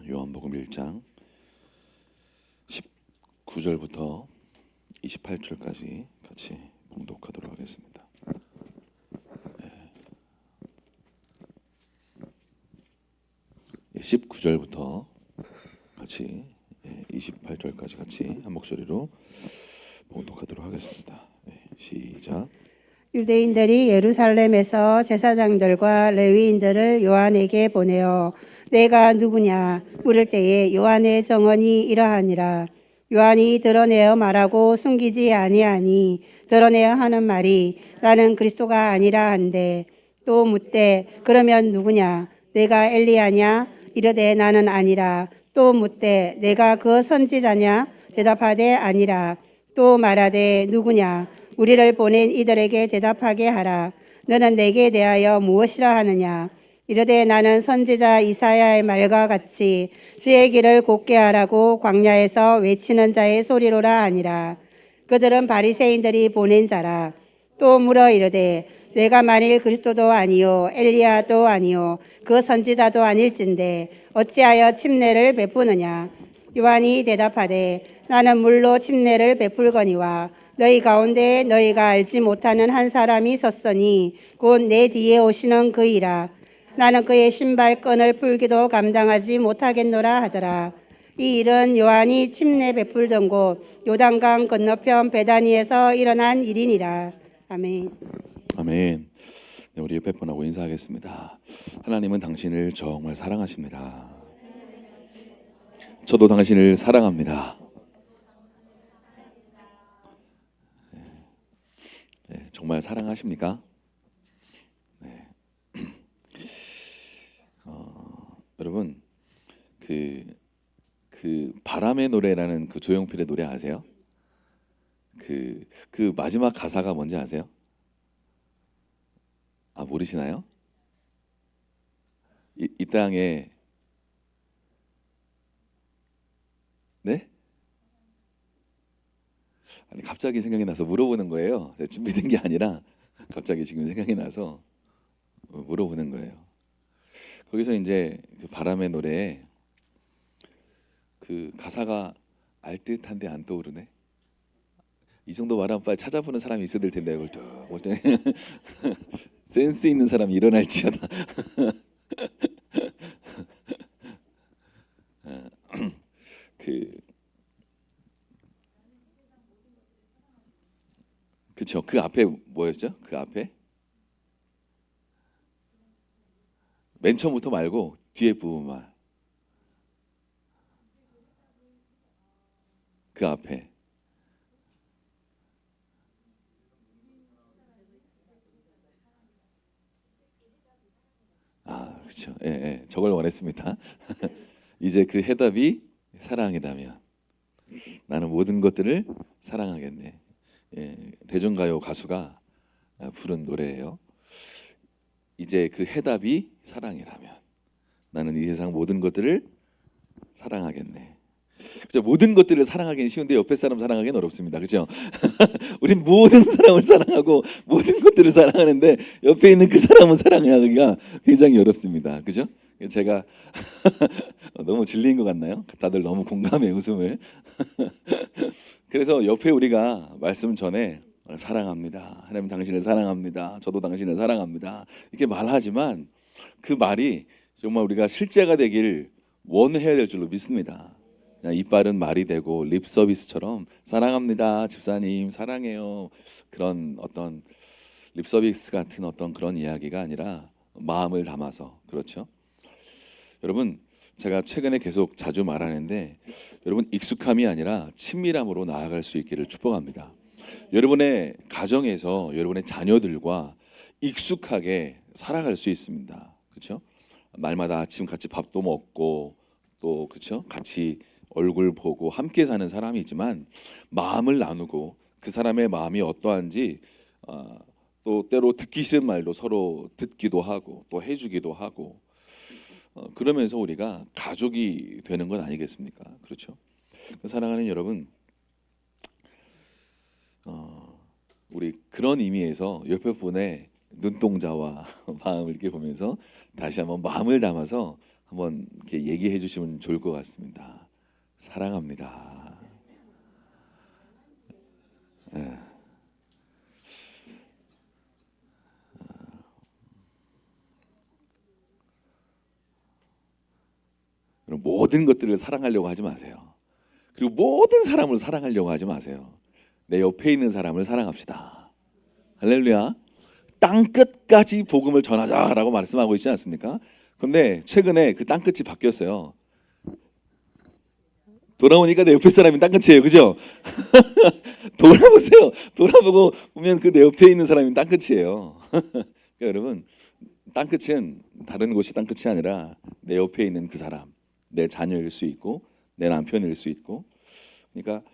요한복음 1장 19절부터 28절까지 같이 봉독하도록 하겠습니다. 19절부터 같이 28절까지 같이 한 목소리로 봉독하도록 하겠습니다. 시작. 유대인들이 예루살렘에서 제사장들과 레위인들을 요한에게 보내어 내가 누구냐 물을 때에 요한의 정언이 이러하니라. 요한이 드러내어 말하고 숨기지 아니하니 드러내어 하는 말이 나는 그리스도가 아니라 한데, 또 묻되 그러면 누구냐 내가 엘리야냐 이르되 나는 아니라. 또 묻되 내가 그 선지자냐 대답하되 아니라. 또 말하되 누구냐 우리를 보낸 이들에게 대답하게 하라. 너는 내게 대하여 무엇이라 하느냐. 이르되 나는 선지자 이사야의 말과 같이 주의 길을 곧게 하라고 광야에서 외치는 자의 소리로라 하니라. 그들은 바리새인들이 보낸 자라. 또 물어 이르되 내가 만일 그리스도도 아니요 엘리야도 아니요 그 선지자도 아닐진데 어찌하여 침례를 베푸느냐. 요한이 대답하되 나는 물로 침례를 베풀거니와 너희 가운데 너희가 알지 못하는 한 사람이 섰으니 곧 내 뒤에 오시는 그이라. 나는 그의 신발끈을 풀기도 감당하지 못하겠노라 하더라. 이 일은 요한이 침례 베풀던 곳 요단강 건너편 베다니에서 일어난 일이니라. 아멘. 아멘. 네, 우리 옆에 분하고 인사하겠습니다. 하나님은 당신을 정말 사랑하십니다. 저도 당신을 사랑합니다. 네, 정말 사랑하십니까? 네. 여러분 그 바람의 노래라는 그 조용필의 노래 아세요? 그 마지막 가사가 뭔지 아세요? 아, 모르시나요? 이 땅에 네? 아니 갑자기 생각이 나서 물어보는 거예요. 준비된 게 아니라 갑자기 지금 생각이 나서 물어보는 거예요. 거기서 이제 그 바람의 노래에 그 가사가 알듯한데 안 떠오르네. 이 정도 말하면 빨리 찾아보는 사람이 있어야 될 텐데 이걸 또 센스 있는 사람이 일어날지어다. 그쵸. 그 앞에 뭐였죠? 그 앞에 맨 처음부터 말고 뒤에 부분만. 그 앞에 그렇죠. 예, 예. 저걸 원했습니다. 이제 그 해답이 사랑이라면 나는 모든 것들을 사랑하겠네. 예, 대중가요 가수가 부른 노래예요. 이제 그 해답이 사랑이라면 나는 이 세상 모든 것들을 사랑하겠네. 그죠? 모든 것들을 사랑하기는 쉬운데 옆에 사람 사랑하기는 어렵습니다. 그죠? 우린 모든 사람을 사랑하고 모든 것들을 사랑하는데 옆에 있는 그 사람은 사랑하기가 굉장히 어렵습니다. 그죠? 제가 너무 진리인 것 같나요? 다들 너무 공감해 웃음을. 그래서 옆에 우리가 말씀 전에 사랑합니다. 하나님 당신을 사랑합니다. 저도 당신을 사랑합니다. 이렇게 말하지만 그 말이 정말 우리가 실제가 되길 원해야 될 줄로 믿습니다. 그냥 이빨은 말이 되고 립 서비스처럼 사랑합니다. 집사님 사랑해요. 그런 어떤 립 서비스 같은 어떤 그런 이야기가 아니라 마음을 담아서. 그렇죠? 여러분 제가 최근에 계속 자주 말하는데 여러분 익숙함이 아니라 친밀함으로 나아갈 수 있기를 축복합니다. 여러분의 가정에서 여러분의 자녀들과 익숙하게 살아갈 수 있습니다. 그렇죠? 날마다 아침 같이 밥도 먹고 또 그렇죠? 같이 얼굴 보고 함께 사는 사람이 있지만 마음을 나누고 그 사람의 마음이 어떠한지 또 때로 듣기 싫은 말도 서로 듣기도 하고 또 해주기도 하고 그러면서 우리가 가족이 되는 건 아니겠습니까? 그렇죠? 사랑하는 여러분, 우리 그런 의미에서 옆에 분의 눈동자와 마음을 이렇게 보면서 다시 한번 마음을 담아서 한번 이렇게 얘기해 주시면 좋을 것 같습니다. 사랑합니다. 예. 모든 것들을 사랑하려고 하지 마세요. 그리고 모든 사람을 사랑하려고 하지 마세요. 내 옆에 있는 사람을 사랑합시다. 할렐루야. 땅 끝까지 복음을 전하자라고 말씀하고 있지 않습니까? 근데 최근에 그 땅 끝이 바뀌었어요. 돌아오니까 내 옆에 사람이 땅 끝이에요. 그죠? 돌아보세요. 돌아보고 보면 그 내 옆에 있는 사람이 땅 끝이에요. 그러니까 여러분, 땅 끝은 다른 곳이 땅 끝이 아니라 내 옆에 있는 그 사람, 내 자녀일 수 있고 내 남편일 수 있고. 그러니까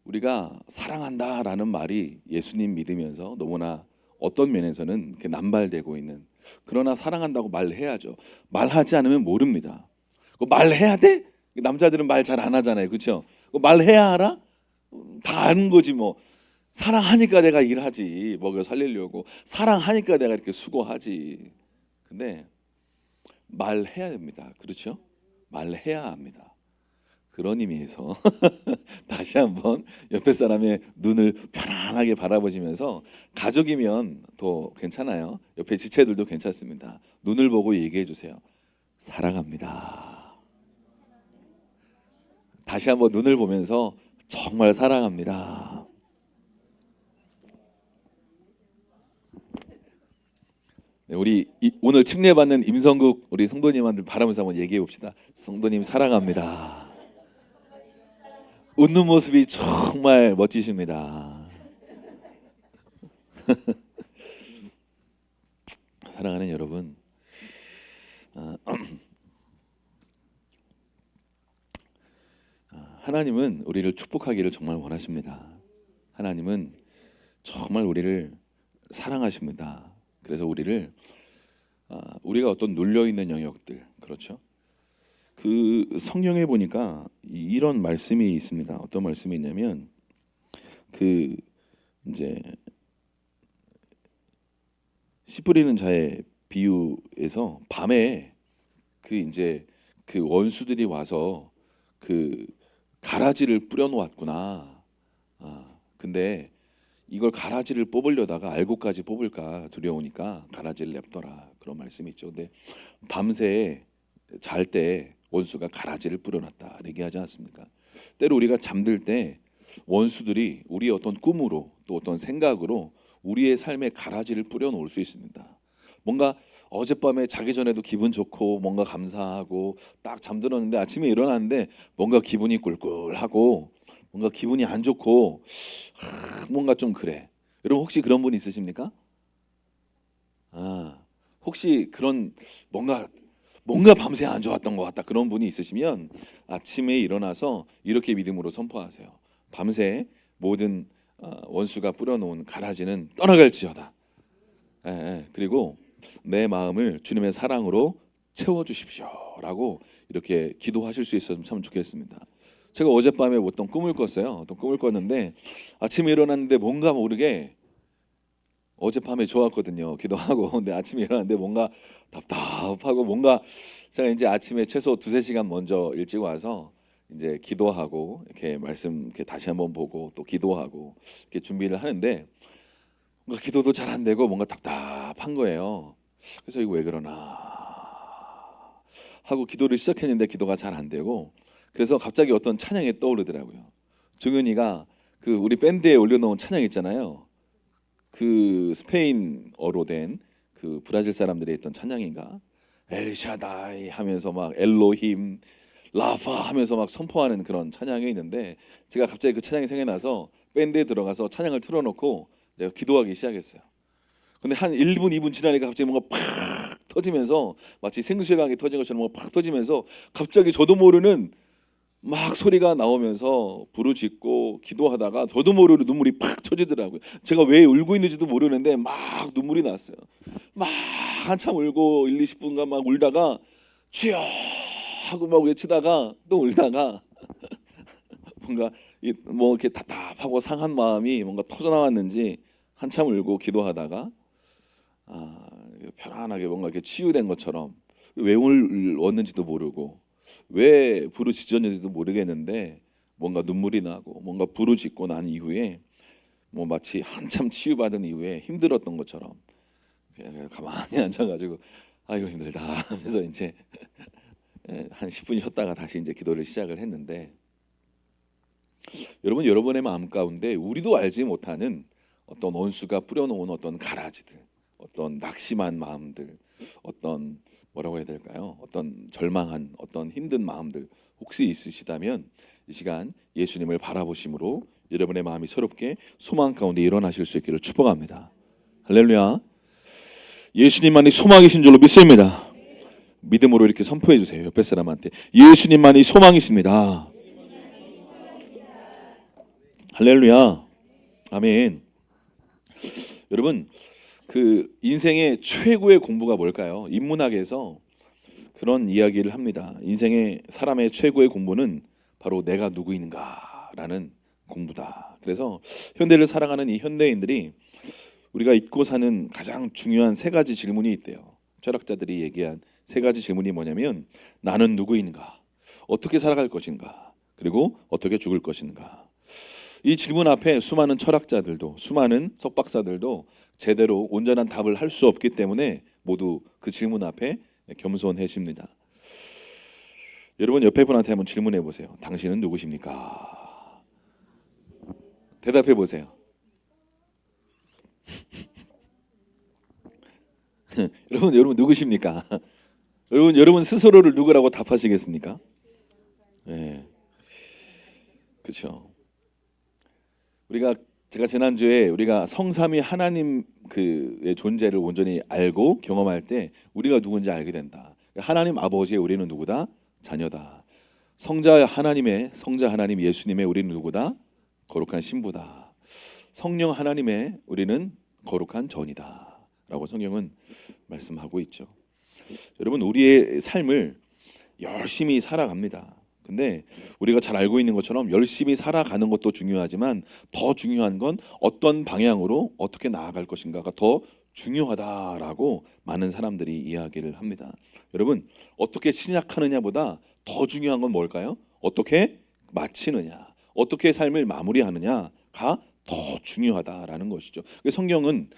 우리가 사랑한다라는 말이 예수님 믿으면서 너무나 어떤 면에서는 이렇게 남발되고 있는, 그러나 사랑한다고 말해야죠. 말하지 않으면 모릅니다. 말해야 돼? 남자들은 말 잘 안 하잖아요. 그렇죠? 말해야 알아? 다 아는 거지 뭐. 사랑하니까 내가 일하지, 먹여 살리려고. 사랑하니까 내가 이렇게 수고하지. 근데 말해야 됩니다. 그렇죠? 말해야 합니다. 그런 의미에서 다시 한번 옆에 사람의 눈을 편안하게 바라보시면서, 가족이면 더 괜찮아요. 옆에 지체들도 괜찮습니다. 눈을 보고 얘기해 주세요. 사랑합니다. 다시 한번 눈을 보면서 정말 사랑합니다. 네, 우리 오늘 침례받는 임성국 우리 성도님한테 바라면서 한번 얘기해 봅시다. 성도님 사랑합니다. 웃는 모습이 정말 멋지십니다. 사랑하는 여러분, 하나님은 우리를 축복하기를 정말 원하십니다. 하나님은 정말 우리를 사랑하십니다. 그래서 우리가 어떤 눌려 있는 영역들, 그렇죠? 그 성경에 보니까 이런 말씀이 있습니다. 어떤 말씀이 있냐면, 그 이제 씨 뿌리는 자의 비유에서 밤에 그 이제 그 원수들이 와서 그 가라지를 뿌려 놓았구나. 근데 이걸 가라지를 뽑으려다가 알고까지 뽑을까 두려우니까 가라지를 냅둬라, 그런 말씀이 있죠. 근데 밤새 잘 때 원수가 가라지를 뿌려놨다 얘기하지 않습니까? 때로 우리가 잠들 때 원수들이 우리의 어떤 꿈으로 또 어떤 생각으로 우리의 삶에 가라지를 뿌려 놓을 수 있습니다. 뭔가 어젯밤에 자기 전에도 기분 좋고 뭔가 감사하고 딱 잠들었는데 아침에 일어났는데 뭔가 기분이 꿀꿀하고 뭔가 기분이 안 좋고 뭔가 좀 그래. 여러분 혹시 그런 분 있으십니까? 혹시 그런 뭔가 밤새 안 좋았던 것 같다, 그런 분이 있으시면 아침에 일어나서 이렇게 믿음으로 선포하세요. 밤새 모든 원수가 뿌려놓은 가라지는 떠나갈지어다. 그리고 내 마음을 주님의 사랑으로 채워주십시오라고 이렇게 기도하실 수 있었으면 참 좋겠습니다. 제가 어젯밤에 어떤 꿈을 꿨어요. 어떤 꿈을 꿨는데 아침에 일어났는데 뭔가 모르게 어젯밤에 좋았거든요. 기도하고. 근데 아침에 일어났는데 뭔가 답답하고, 뭔가 제가 이제 아침에 최소 2-3시간 먼저 일찍 와서 이제 기도하고 이렇게 말씀 이렇게 다시 한번 보고 또 기도하고 이렇게 준비를 하는데 뭔가 기도도 잘 안 되고 뭔가 답답한 거예요. 그래서 이거 왜 그러나 하고 기도를 시작했는데 기도가 잘 안 되고, 그래서 갑자기 어떤 찬양이 떠오르더라고요. 종현이가 그 우리 밴드에 올려놓은 찬양 있잖아요. 그 스페인어로 된 그 브라질 사람들이 했던 찬양인가, 엘샤다이 하면서 막 엘로힘 라파 하면서 막 선포하는 그런 찬양이 있는데, 제가 갑자기 그 찬양이 생각나서 밴드에 들어가서 찬양을 틀어놓고 제가 기도하기 시작했어요. 근데 한 1분 2분 지나니까 갑자기 뭔가 팍 터지면서 마치 생수의 터진 것처럼 뭔가 팍 터지면서 갑자기 저도 모르는 막 소리가 나오면서 부르짖고 기도하다가 저도 모르는 눈물이 팍 터지더라고요. 제가 왜 울고 있는지도 모르는데 막 눈물이 났어요. 막 한참 울고 1-20분간 막 울다가 주여 하고 막 외치다가 또 울다가 뭔가 뭐 이렇게 답답하고 상한 마음이 뭔가 터져 나왔는지 한참 울고 기도하다가 편안하게 뭔가 이렇게 치유된 것처럼 왜 울었는지도 모르고 왜 부르짖었는지도 모르겠는데 뭔가 눈물이 나고 뭔가 부르짖고 난 이후에 뭐 마치 한참 치유받은 이후에 힘들었던 것처럼 그냥 가만히 앉아가지고 아이고 힘들다 하면서 이제 한 10분 쉬었다가 다시 이제 기도를 시작을 했는데, 여러분, 여러분의 마음 가운데 우리도 알지 못하는 어떤 원수가 뿌려놓은 어떤 가라지들, 어떤 낙심한 마음들, 어떤 뭐라고 해야 될까요? 어떤 절망한 어떤 힘든 마음들 혹시 있으시다면 이 시간 예수님을 바라보심으로 여러분의 마음이 새롭게 소망 가운데 일어나실 수 있기를 축복합니다. 할렐루야. 예수님만이 소망이신 줄로 믿습니다. 믿음으로 이렇게 선포해 주세요. 옆에 사람한테 예수님만이 소망이십니다. 할렐루야. 아멘. 여러분, 그 인생의 최고의 공부가 뭘까요? 인문학에서 그런 이야기를 합니다. 인생의 사람의 최고의 공부는 바로 내가 누구인가라는 공부다. 그래서 현대를 살아가는 이 현대인들이 우리가 잊고 사는 가장 중요한 세 가지 질문이 있대요. 철학자들이 얘기한 세 가지 질문이 뭐냐면, 나는 누구인가, 어떻게 살아갈 것인가, 그리고 어떻게 죽을 것인가. 이 질문 앞에 수많은 철학자들도, 수많은 석박사들도 제대로 온전한 답을 할 수 없기 때문에 모두 그 질문 앞에 겸손해집니다. 여러분, 옆에 분한테 한번 질문해 보세요. 당신은 누구십니까? 대답해 보세요. 여러분 누구십니까? 여러분 스스로를 누구라고 답하시겠습니까? 네, 그렇죠. 제가 지난주에 우리가 성삼위 하나님 그의 존재를 온전히 알고 경험할 때 우리가 누군지 알게 된다. 하나님 아버지의 우리는 누구다? 자녀다. 성자 하나님 예수님의 우리는 누구다? 거룩한 신부다. 성령 하나님의 우리는 거룩한 전이다 라고 성경은 말씀하고 있죠. 여러분, 우리의 삶을 열심히 살아갑니다. 근데 우리가 잘 알고 있는 것처럼 열심히 살아가는 것도 중요하지만 더 중요한 건 어떤 방향으로 어떻게 나아갈 것인가가 더 중요하다라고 많은 사람들이 이야기를 합니다. 여러분, 어떻게 시작하느냐보다 더 중요한 건 뭘까요? 어떻게 마치느냐, 어떻게 삶을 마무리하느냐가 더 중요하다라는 것이죠. 성경은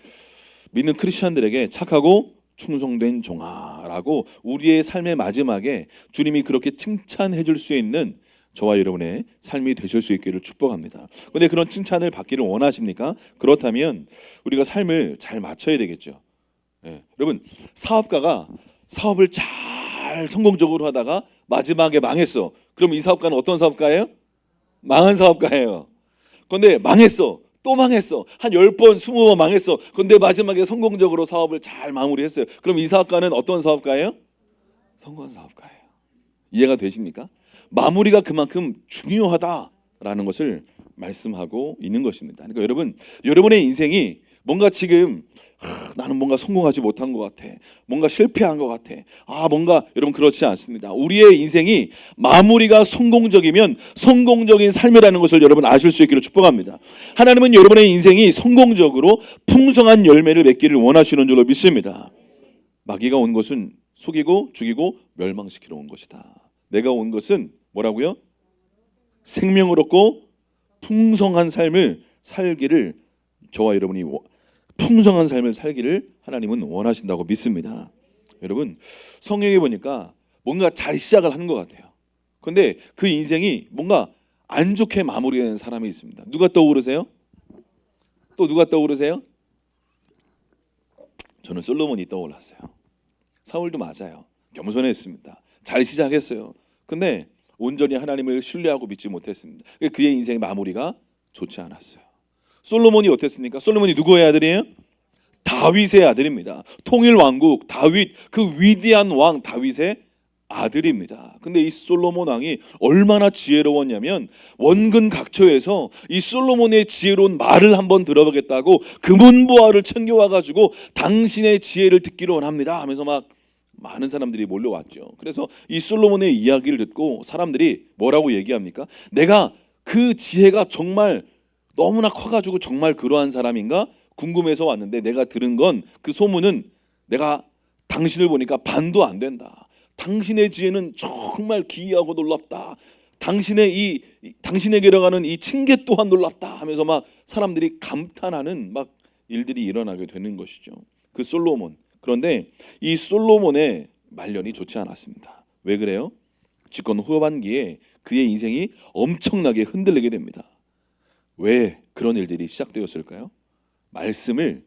믿는 크리스천들에게 착하고 충성된 종아라고 우리의 삶의 마지막에 주님이 그렇게 칭찬해 줄 수 있는 저와 여러분의 삶이 되실 수 있기를 축복합니다. 그런데 그런 칭찬을 받기를 원하십니까? 그렇다면 우리가 삶을 잘 맞춰야 되겠죠. 여러분, 사업가가 사업을 잘 성공적으로 하다가 마지막에 망했어. 그럼 이 사업가는 어떤 사업가예요? 망한 사업가예요. 그런데 망했어. 또 망했어. 한 10번, 20번 망했어. 그런데 마지막에 성공적으로 사업을 잘 마무리했어요. 그럼 이 사업가는 어떤 사업가예요? 성공한 사업가예요. 이해가 되십니까? 마무리가 그만큼 중요하다라는 것을 말씀하고 있는 것입니다. 그러니까 여러분의 인생이 뭔가 지금 나는 뭔가 성공하지 못한 것 같아, 뭔가 실패한 것 같아, 뭔가, 여러분, 그렇지 않습니다. 우리의 인생이 마무리가 성공적이면 성공적인 삶이라는 것을 여러분 아실 수 있기를 축복합니다. 하나님은 여러분의 인생이 성공적으로 풍성한 열매를 맺기를 원하시는 줄로 믿습니다. 마귀가 온 것은 속이고 죽이고 멸망시키러 온 것이다. 내가 온 것은 뭐라고요? 생명을 얻고 풍성한 삶을 살기를, 저와 여러분이 풍성한 삶을 살기를 하나님은 원하신다고 믿습니다. 여러분, 성경에 보니까 뭔가 잘 시작을 하는 것 같아요. 그런데 그 인생이 뭔가 안 좋게 마무리되는 사람이 있습니다. 누가 떠오르세요? 또 누가 떠오르세요? 저는 솔로몬이 떠올랐어요. 사울도 맞아요. 겸손했습니다. 잘 시작했어요. 근데 온전히 하나님을 신뢰하고 믿지 못했습니다. 그의 인생의 마무리가 좋지 않았어요. 솔로몬이 어땠습니까? 솔로몬이 누구의 아들이에요? 다윗의 아들입니다. 통일 왕국 다윗, 그 위대한 왕 다윗의 아들입니다. 근데 이 솔로몬 왕이 얼마나 지혜로웠냐면 원근 각처에서 이 솔로몬의 지혜로운 말을 한번 들어보겠다고 금은보화를 챙겨와 가지고 당신의 지혜를 듣기를 원합니다 하면서 막 많은 사람들이 몰려왔죠. 그래서 이 솔로몬의 이야기를 듣고 사람들이 뭐라고 얘기합니까? 내가 그 지혜가 정말 너무나 커가지고 정말 그러한 사람인가 궁금해서 왔는데 내가 들은 건, 그 소문은 내가 당신을 보니까 반도 안 된다. 당신의 지혜는 정말 기이하고 놀랍다. 당신에게로 가는 이 층계 또한 놀랍다 하면서 막 사람들이 감탄하는 막 일들이 일어나게 되는 것이죠. 그 솔로몬. 그런데 이 솔로몬의 말년이 좋지 않았습니다. 왜 그래요? 집권 후반기에 그의 인생이 엄청나게 흔들리게 됩니다. 왜 그런 일들이 시작되었을까요? 말씀을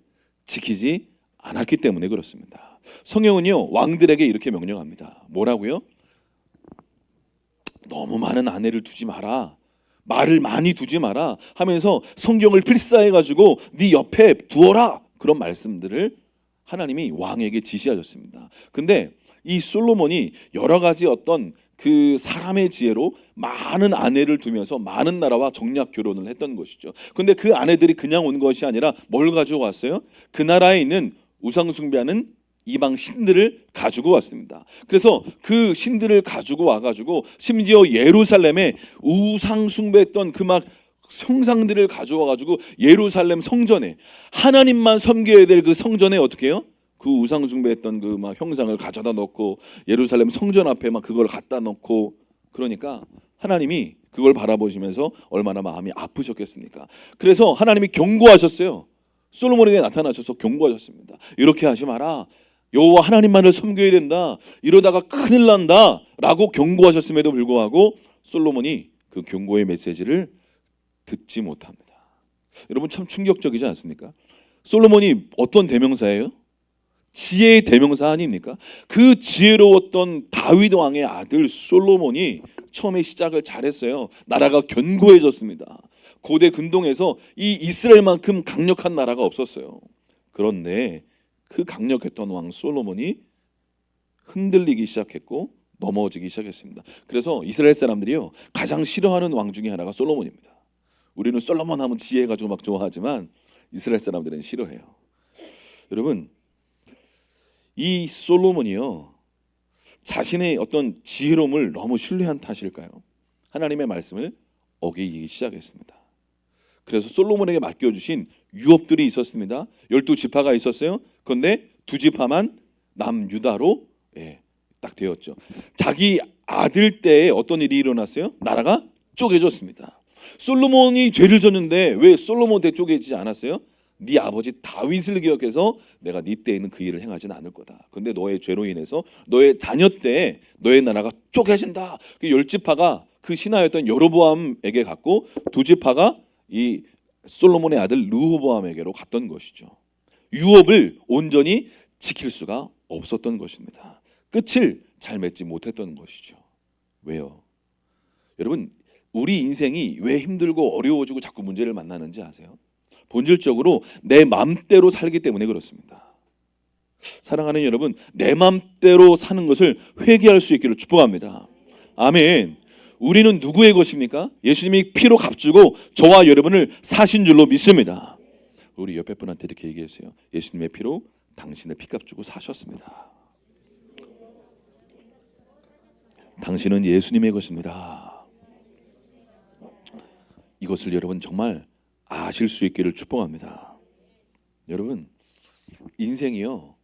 지키지 않았기 때문에 그렇습니다. 성경은요, 왕들에게 이렇게 명령합니다. 뭐라고요? 너무 많은 아내를 두지 마라, 말을 많이 두지 마라 하면서 성경을 필사해가지고 네 옆에 두어라, 그런 말씀들을 하나님이 왕에게 지시하셨습니다. 근데 이 솔로몬이 여러 가지 어떤 그 사람의 지혜로 많은 아내를 두면서 많은 나라와 정략 결혼을 했던 것이죠. 근데 그 아내들이 그냥 온 것이 아니라 뭘 가지고 왔어요? 그 나라에 있는 우상 숭배하는 이방 신들을 가지고 왔습니다. 그래서 그 신들을 가지고 와가지고 심지어 예루살렘에 우상 숭배했던 그 막 형상들을 가져와가지고 예루살렘 성전에, 하나님만 섬겨야 될 그 성전에 어떻게 해요? 그 우상 숭배했던 그 막 형상을 가져다 놓고 예루살렘 성전 앞에 막 그걸 갖다 놓고, 그러니까 하나님이 그걸 바라보시면서 얼마나 마음이 아프셨겠습니까? 그래서 하나님이 경고하셨어요. 솔로몬에게 나타나셔서 경고하셨습니다. 이렇게 하지 마라. 여호와 하나님만을 섬겨야 된다. 이러다가 큰일 난다 라고 경고하셨음에도 불구하고 솔로몬이 그 경고의 메시지를 듣지 못합니다. 여러분, 참 충격적이지 않습니까? 솔로몬이 어떤 대명사예요? 지혜의 대명사 아닙니까? 그 지혜로웠던 다윗 왕의 아들 솔로몬이 처음에 시작을 잘했어요. 나라가 견고해졌습니다. 고대 근동에서 이 이스라엘만큼 강력한 나라가 없었어요. 그런데 그 강력했던 왕 솔로몬이 흔들리기 시작했고 넘어지기 시작했습니다. 그래서 이스라엘 사람들이요, 가장 싫어하는 왕 중에 하나가 솔로몬입니다. 우리는 솔로몬 하면 지혜가지고 막 좋아하지만 이스라엘 사람들은 싫어해요. 여러분, 이 솔로몬이요, 자신의 어떤 지혜로움을 너무 신뢰한 탓일까요? 하나님의 말씀을 어기기 시작했습니다. 그래서 솔로몬에게 맡겨주신 유업들이 있었습니다. 12지파가 있었어요. 그런데 2지파만 남유다로 딱 되었죠. 자기 아들 때에 어떤 일이 일어났어요? 나라가 쪼개졌습니다. 솔로몬이 죄를 졌는데 왜 솔로몬 때 쪼개지지 않았어요? 네 아버지 다윗을 기억해서 내가 네 때에는 그 일을 행하지는 않을 거다. 근데 너의 죄로 인해서 너의 자녀 때에 너의 나라가 쪼개진다. 그 10지파가 그 신하였던 여로보암에게 갔고 2지파가 이 솔로몬의 아들 르호보암에게로 갔던 것이죠. 유업을 온전히 지킬 수가 없었던 것입니다. 끝을 잘 맺지 못했던 것이죠. 왜요? 여러분, 우리 인생이 왜 힘들고 어려워지고 자꾸 문제를 만나는지 아세요? 본질적으로 내 맘대로 살기 때문에 그렇습니다. 사랑하는 여러분, 내 맘대로 사는 것을 회개할 수 있기를 축복합니다. 아멘. 우리는 누구의 것입니까? 예수님이 피로 값주고 저와 여러분을 사신 줄로 믿습니다. 우리 옆에 분한테 이렇게 얘기해 주세요. 예수님의 피로 당신의 피값 주고 사셨습니다. 당신은 예수님의 것입니다. 이것을 여러분 정말 아실 수 있기를 축복합니다. 여러분, 인생이요,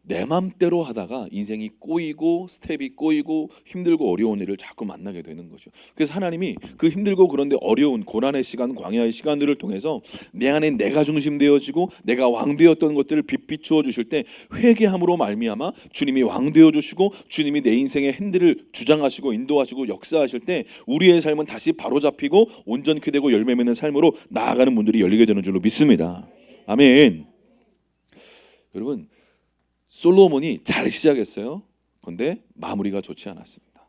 내 맘대로 하다가 인생이 꼬이고 스텝이 꼬이고 힘들고 어려운 일을 자꾸 만나게 되는 거죠. 그래서 하나님이 그 힘들고 그런데 어려운 고난의 시간, 광야의 시간들을 통해서 내 안에 내가 중심되어지고 내가 왕되었던 것들을 비추어 주실 때 회개함으로 말미암아 주님이 왕되어 주시고 주님이 내 인생의 핸들을 주장하시고 인도하시고 역사하실 때 우리의 삶은 다시 바로잡히고 온전케 되고 열매 맺는 삶으로 나아가는 문들이 열리게 되는 줄로 믿습니다. 아멘. 여러분, 솔로몬이 잘 시작했어요. 그런데 마무리가 좋지 않았습니다.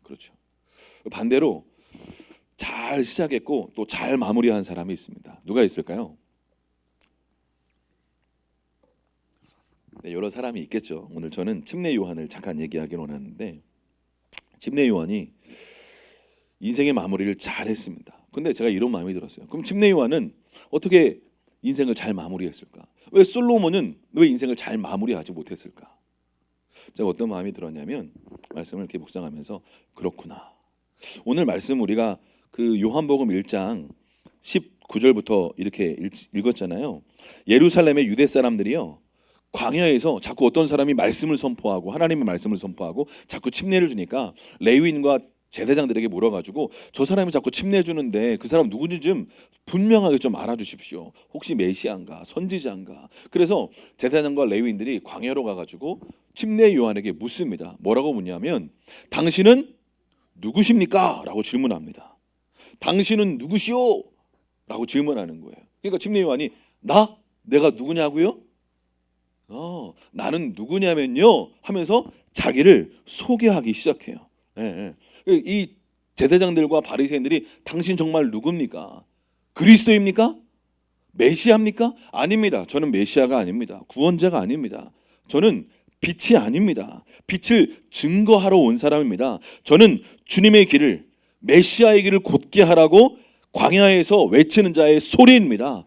그렇죠. 반대로 잘 시작했고 또 잘 마무리한 사람이 있습니다. 누가 있을까요? 네, 여러 사람이 있겠죠. 오늘 저는 침례 요한을 잠깐 얘기하기로 하는데, 침례 요한이 인생의 마무리를 잘 했습니다. 근데 제가 이런 마음이 들었어요. 그럼 침례 요한은 어떻게 인생을 잘 마무리했을까? 왜 솔로몬은 왜 인생을 잘 마무리하지 못했을까? 제가 어떤 마음이 들었냐면, 말씀을 이렇게 묵상하면서 그렇구나. 오늘 말씀 우리가 그 요한복음 1장 19절부터 이렇게 읽었잖아요. 예루살렘의 유대 사람들이요, 광야에서 자꾸 어떤 사람이 말씀을 선포하고 하나님의 말씀을 선포하고 자꾸 침례를 주니까 레위인과 제사장들에게 물어가지고 저 사람이 자꾸 침례 주는데 그 사람 누구인지 좀 분명하게 좀 알아주십시오. 혹시 메시아인가 선지자인가. 그래서 제사장과 레위인들이 광야로 가가지고 침례 요한에게 묻습니다. 뭐라고 묻냐면 당신은 누구십니까? 라고 질문합니다. 당신은 누구시오? 라고 질문하는 거예요. 그러니까 침례 요한이 내가 누구냐고요? 나는 누구냐면요 하면서 자기를 소개하기 시작해요. 예. 이 제사장들과 바리새인들이 당신 정말 누굽니까? 그리스도입니까? 메시아입니까? 아닙니다. 저는 메시아가 아닙니다. 구원자가 아닙니다. 저는 빛이 아닙니다. 빛을 증거하러 온 사람입니다. 저는 주님의 길을 메시아의 길을 곧게 하라고 광야에서 외치는 자의 소리입니다.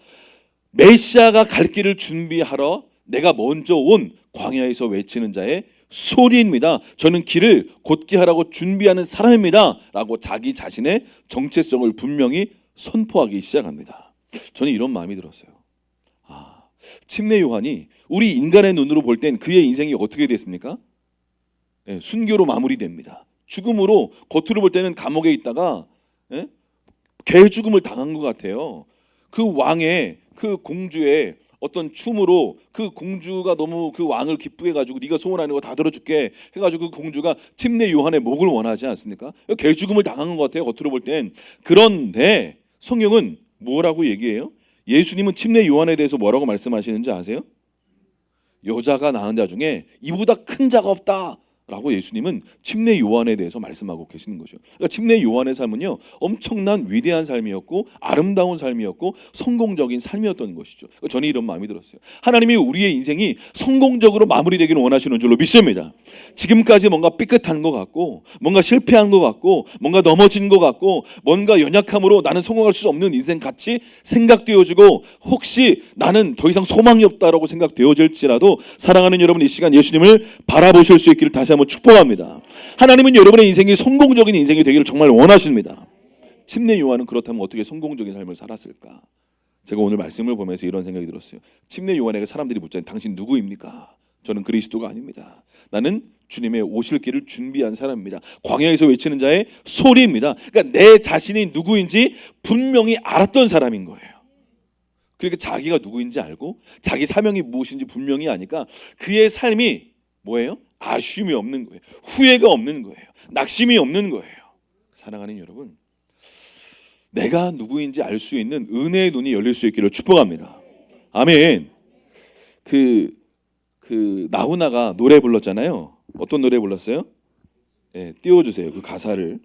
메시아가 갈 길을 준비하러 내가 먼저 온 광야에서 외치는 자의 소리입니다. 저는 길을 곧게 하라고 준비하는 사람입니다. 라고 자기 자신의 정체성을 분명히 선포하기 시작합니다. 저는 이런 마음이 들었어요. 침례 요한이 우리 인간의 눈으로 볼 땐 그의 인생이 어떻게 됐습니까? 순교로 마무리됩니다. 죽음으로 겉으로 볼 때는 감옥에 있다가 개 죽음을 당한 것 같아요. 그 왕의 그 공주의 어떤 춤으로 그 공주가 너무 그 왕을 기쁘게 해가지고 네가 소원하는 거 다 들어줄게 해가지고 그 공주가 침례 요한의 목을 원하지 않습니까? 개 죽음을 당한 것 같아요. 겉으로 볼 땐. 그런데 성경은 뭐라고 얘기해요? 예수님은 침례 요한에 대해서 뭐라고 말씀하시는지 아세요? 여자가 낳은 자 중에 이보다 큰 자가 없다 라고 예수님은 침례 요한에 대해서 말씀하고 계시는 거죠. 그러니까 침례 요한의 삶은요 엄청난 위대한 삶이었고 아름다운 삶이었고 성공적인 삶이었던 것이죠. 저는 이런 마음이 들었어요. 하나님이 우리의 인생이 성공적으로 마무리되기를 원하시는 줄로 믿습니다. 지금까지 뭔가 삐끗한 것 같고 뭔가 실패한 것 같고 뭔가 넘어진 것 같고 뭔가 연약함으로 나는 성공할 수 없는 인생 같이 생각되어지고 혹시 나는 더 이상 소망이 없다라고 생각되어질지라도 사랑하는 여러분, 이 시간 예수님을 바라보실 수 있기를 다시 한번 축복합니다. 하나님은 여러분의 인생이 성공적인 인생이 되기를 정말 원하십니다. 침례 요한은 그렇다면 어떻게 성공적인 삶을 살았을까? 제가 오늘 말씀을 보면서 이런 생각이 들었어요. 침례 요한에게 사람들이 묻잖아요. 당신 누구입니까? 저는 그리스도가 아닙니다. 나는 주님의 오실 길을 준비한 사람입니다. 광야에서 외치는 자의 소리입니다. 그러니까 내 자신이 누구인지 분명히 알았던 사람인 거예요. 그러니까 자기가 누구인지 알고 자기 사명이 무엇인지 분명히 아니까 그의 삶이 뭐예요? 아쉬움이 없는 거예요. 후회가 없는 거예요. 낙심이 없는 거예요. 사랑하는 여러분, 내가 누구인지 알 수 있는 은혜의 눈이 열릴 수 있기를 축복합니다. 아멘. 그 나훈아가 노래 불렀잖아요. 어떤 노래 불렀어요? 띄워주세요. 그 가사를.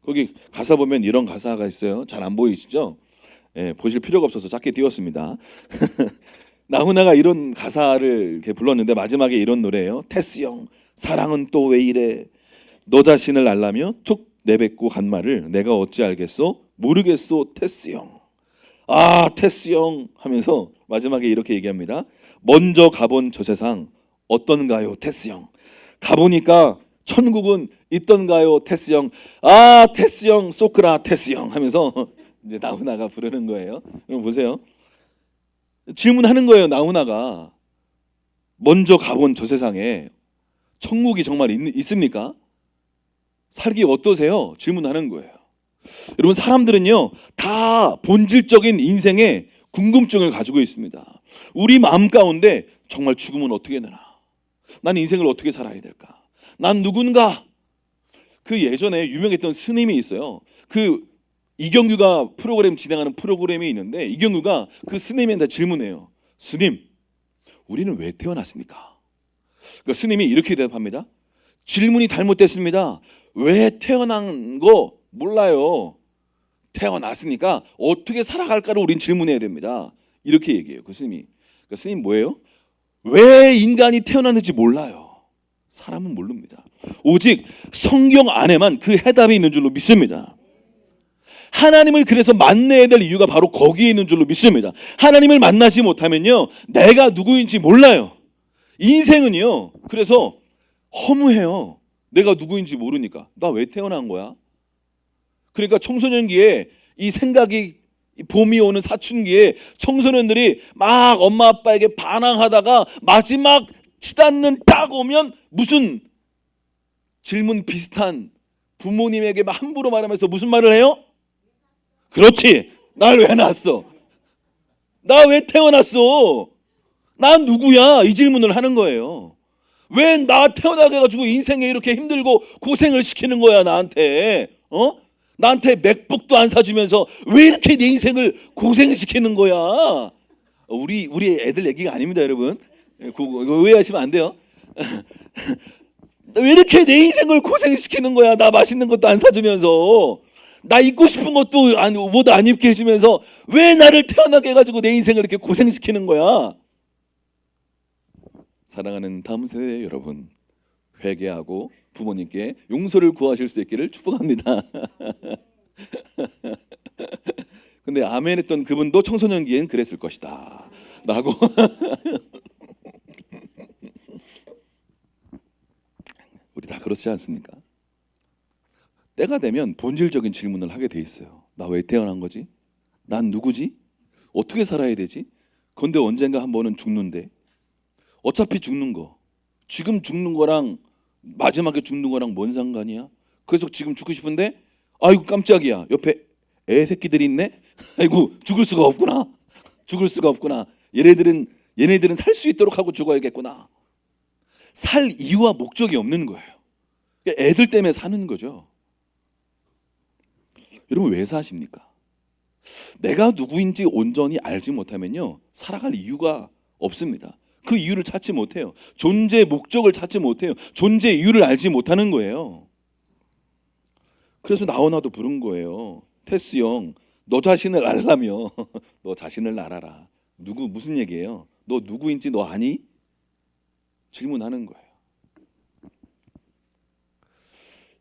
거기 가사 보면 이런 가사가 있어요. 잘 안 보이시죠? 보실 필요가 없어서 작게 띄웠습니다. 나훈아가 이런 가사를 이렇게 불렀는데 마지막에 이런 노래예요. 테스형 사랑은 또 왜 이래 너 자신을 알라며 툭 내뱉고 간 말을 내가 어찌 알겠소 모르겠소 테스형. 테스형 하면서 마지막에 이렇게 얘기합니다. 먼저 가본 저 세상 어떤가요 테스형. 가보니까 천국은 있던가요 테스형. 테스형 소크라테스형 하면서 이제 나훈아가 부르는 거예요. 여러분 보세요. 질문하는 거예요. 나훈아가 먼저 가본 저 세상에 천국이 정말 있습니까? 살기 어떠세요? 질문하는 거예요. 여러분, 사람들은요 다 본질적인 인생에 궁금증을 가지고 있습니다. 우리 마음 가운데 정말 죽으면 어떻게 되나? 난 인생을 어떻게 살아야 될까? 난 누군가? 그 예전에 유명했던 스님이 있어요. 그 이경규가 프로그램 진행하는 프로그램이 있는데 이경규가 그 스님한테 질문해요. 스님, 우리는 왜 태어났습니까? 그러니까 스님이 이렇게 대답합니다. 질문이 잘못됐습니다. 왜 태어난 거 몰라요. 태어났으니까 어떻게 살아갈까를 우린 질문해야 됩니다. 이렇게 얘기해요. 그 스님이. 그러니까 스님 뭐예요? 왜 인간이 태어났는지 몰라요. 사람은 모릅니다. 오직 성경 안에만 그 해답이 있는 줄로 믿습니다. 하나님을 그래서 만나야 될 이유가 바로 거기에 있는 줄로 믿습니다. 하나님을 만나지 못하면요 내가 누구인지 몰라요. 인생은요 그래서 허무해요. 내가 누구인지 모르니까. 나 왜 태어난 거야? 그러니까 청소년기에 이 생각이 이 봄이 오는 사춘기에 청소년들이 막 엄마 아빠에게 반항하다가 마지막 치닫는 딱 오면 무슨 질문 비슷한 부모님에게 막 함부로 말하면서 무슨 말을 해요? 그렇지. 날 왜 낳았어? 나 왜 태어났어? 난 누구야? 이 질문을 하는 거예요. 왜 나 태어나게 해가지고 인생에 이렇게 힘들고 고생을 시키는 거야 나한테? 나한테 맥북도 안 사주면서 왜 이렇게 내 인생을 고생시키는 거야? 우리 애들 얘기가 아닙니다, 여러분. 오해하시면 안 돼요. 왜 이렇게 내 인생을 고생시키는 거야? 나 맛있는 것도 안 사주면서, 나 입고 싶은 것도 옷 안 입게 해주면서 왜 나를 태어나게 해가지고 내 인생을 이렇게 고생시키는 거야? 사랑하는 다음 세대 여러분, 회개하고 부모님께 용서를 구하실 수 있기를 축복합니다. 근데 아멘 했던 그분도 청소년기엔 그랬을 것이다 라고. 우리 다 그렇지 않습니까? 때가 되면 본질적인 질문을 하게 돼 있어요. 나 왜 태어난 거지? 난 누구지? 어떻게 살아야 되지? 근데 언젠가 한 번은 죽는데, 어차피 죽는 거, 지금 죽는 거랑 마지막에 죽는 거랑 뭔 상관이야? 그래서 지금 죽고 싶은데 아이고 깜짝이야, 옆에 애 새끼들이 있네. 아이고 죽을 수가 없구나. 죽을 수가 없구나. 얘네들은 살 수 있도록 하고 죽어야겠구나. 살 이유와 목적이 없는 거예요. 애들 때문에 사는 거죠. 여러분 왜 사십니까? 내가 누구인지 온전히 알지 못하면요, 살아갈 이유가 없습니다. 그 이유를 찾지 못해요. 존재의 목적을 찾지 못해요. 존재의 이유를 알지 못하는 거예요. 그래서 나오나도 부른 거예요. 테스 형, 너 자신을 알라며 너 자신을 알아라. 무슨 얘기예요? 너 누구인지 너 아니? 질문하는 거예요.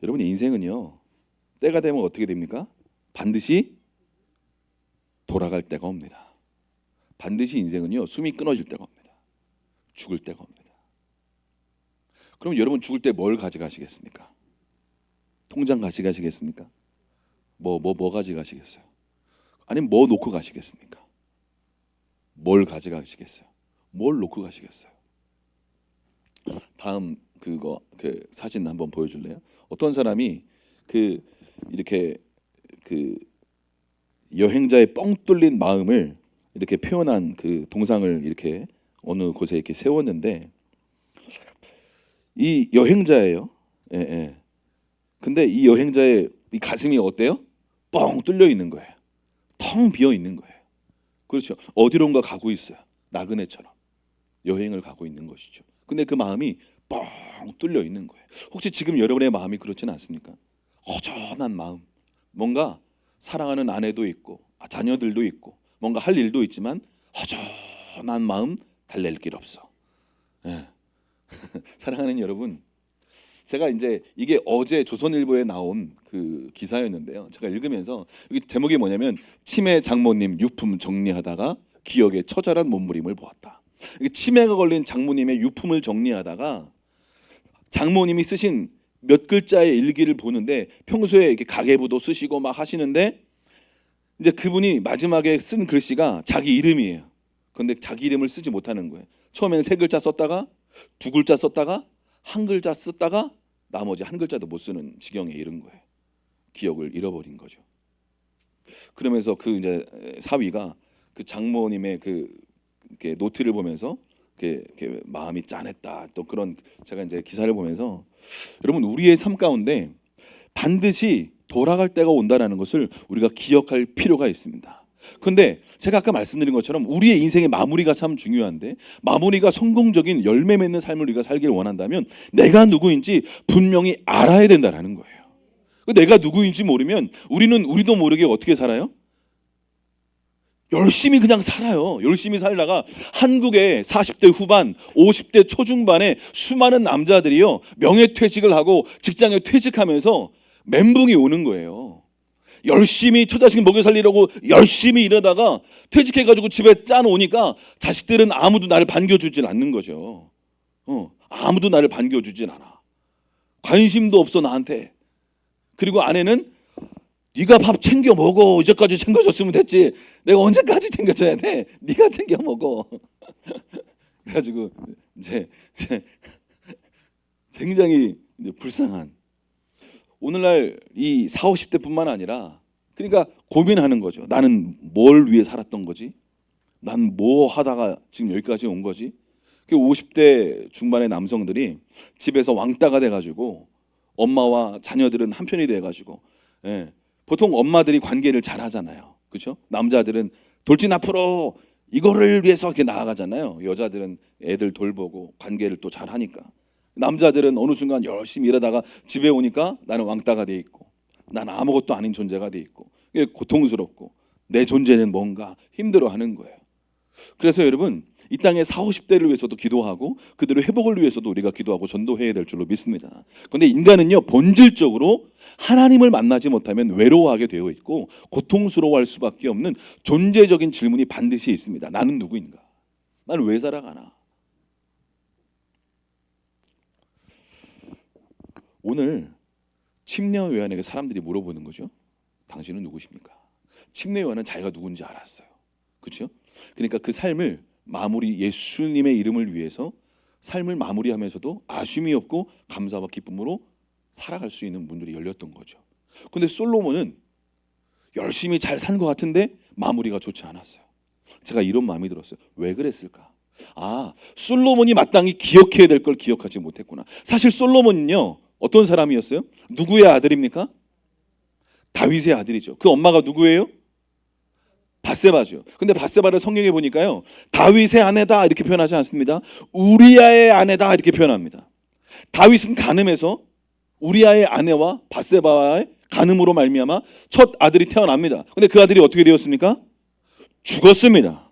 여러분 인생은요, 때가 되면 어떻게 됩니까? 반드시 돌아갈 때가 옵니다. 반드시 인생은요, 숨이 끊어질 때가 옵니다. 죽을 때가 옵니다. 그럼 여러분 죽을 때 뭘 가져가시겠습니까? 통장 가져가시겠습니까? 뭐 가져가시겠어요? 아니면 뭐 놓고 가시겠습니까? 뭘 가져가시겠어요? 뭘 놓고 가시겠어요? 다음 그 사진 한번 보여줄래요? 어떤 사람이 이렇게 여행자의 뻥 뚫린 마음을 이렇게 표현한 그 동상을 이렇게 어느 곳에 이렇게 세웠는데, 이 여행자예요. 예, 예. 근데 이 여행자의 이 가슴이 어때요? 뻥 뚫려 있는 거예요. 텅 비어 있는 거예요. 그렇죠. 어디론가 가고 있어요. 나그네처럼 여행을 가고 있는 것이죠. 근데 그 마음이 뻥 뚫려 있는 거예요. 혹시 지금 여러분의 마음이 그렇지는 않습니까? 허전한 마음, 뭔가 사랑하는 아내도 있고 자녀들도 있고 뭔가 할 일도 있지만 허전한 마음, 달랠 길 없어. 예. 사랑하는 여러분, 제가 이제 이게 어제 조선일보에 나온 그 기사였는데요. 제가 읽으면서 여기 제목이 뭐냐면 치매 장모님 유품 정리하다가 기억에 처절한 몸부림을 보았다. 치매가 걸린 장모님의 유품을 정리하다가 장모님이 쓰신 몇 글자의 일기를 보는데, 평소에 이렇게 가계부도 쓰시고 막 하시는데 이제 그분이 마지막에 쓴 글씨가 자기 이름이에요. 그런데 자기 이름을 쓰지 못하는 거예요. 처음에는 3글자 썼다가 2글자 썼다가 1글자 썼다가 나머지 1글자도 못 쓰는 지경에 이른 거예요. 기억을 잃어버린 거죠. 그러면서 그 이제 사위가 그 장모님의 이렇게 노트를 보면서 이렇게 마음이 짠했다. 또 그런, 제가 이제 기사를 보면서 여러분 우리의 삶 가운데 반드시 돌아갈 때가 온다라는 것을 우리가 기억할 필요가 있습니다. 근데 제가 아까 말씀드린 것처럼 우리의 인생의 마무리가 참 중요한데, 마무리가 성공적인 열매 맺는 삶을 우리가 살기를 원한다면 내가 누구인지 분명히 알아야 된다라는 거예요. 내가 누구인지 모르면 우리도 모르게 어떻게 살아요? 열심히 그냥 살아요. 열심히 살다가 한국의 40대 후반, 50대 초중반의 수많은 남자들이요, 명예퇴직을 하고 직장에 퇴직하면서 멘붕이 오는 거예요. 열심히 처자식 먹여 살리려고 열심히 일하다가 퇴직해가지고 집에 짜놓으니까 자식들은 아무도 나를 반겨주질 않는 거죠. 아무도 나를 반겨주질 않아. 관심도 없어 나한테. 그리고 아내는 네가 밥 챙겨 먹어. 이제까지 챙겨줬으면 됐지. 내가 언제까지 챙겨줘야 돼? 네가 챙겨 먹어. 그래가지고 이제 굉장히 이제 불쌍한, 오늘날 이 40, 50대뿐만 아니라 그러니까 고민하는 거죠. 나는 뭘 위해 살았던 거지? 난 뭐 하다가 지금 여기까지 온 거지? 그 50대 중반의 남성들이 집에서 왕따가 돼가지고 엄마와 자녀들은 한편이 돼가지고, 예, 보통 엄마들이 관계를 잘 하잖아요. 그렇죠? 남자들은 돌진 앞으로 이거를 위해서 이렇게 나아가잖아요. 여자들은 애들 돌보고 관계를 또 잘 하니까. 남자들은 어느 순간 열심히 일하다가 집에 오니까 나는 왕따가 돼 있고, 나는 아무것도 아닌 존재가 돼 있고, 이게 고통스럽고 내 존재는 뭔가 힘들어하는 거예요. 그래서 여러분, 이 땅의 40, 50대를 위해서도 기도하고 그들의 회복을 위해서도 우리가 기도하고 전도해야 될 줄로 믿습니다. 그런데 인간은요, 본질적으로 하나님을 만나지 못하면 외로워하게 되어 있고 고통스러워할 수밖에 없는 존재적인 질문이 반드시 있습니다. 나는 누구인가? 나는 왜 살아가나? 오늘 침례 요한에게 사람들이 물어보는 거죠. 당신은 누구십니까? 침례 요한은 자기가 누군지 알았어요. 그렇죠? 그러니까 그 삶을 마무리, 예수님의 이름을 위해서 삶을 마무리하면서도 아쉬움이 없고 감사와 기쁨으로 살아갈 수 있는 문들이 열렸던 거죠. 근데 솔로몬은 열심히 잘 산 것 같은데 마무리가 좋지 않았어요. 제가 이런 마음이 들었어요. 왜 그랬을까? 솔로몬이 마땅히 기억해야 될 걸 기억하지 못했구나. 사실 솔로몬은요, 어떤 사람이었어요? 누구의 아들입니까? 다윗의 아들이죠. 그 엄마가 누구예요? 밧세바죠. 근데 밧세바를 성경에 보니까요, 다윗의 아내다 이렇게 표현하지 않습니다. 우리아의 아내다 이렇게 표현합니다. 다윗은 간음해서 우리아의 아내와 밧세바와의 간음으로 말미암아 첫 아들이 태어납니다. 근데 그 아들이 어떻게 되었습니까? 죽었습니다.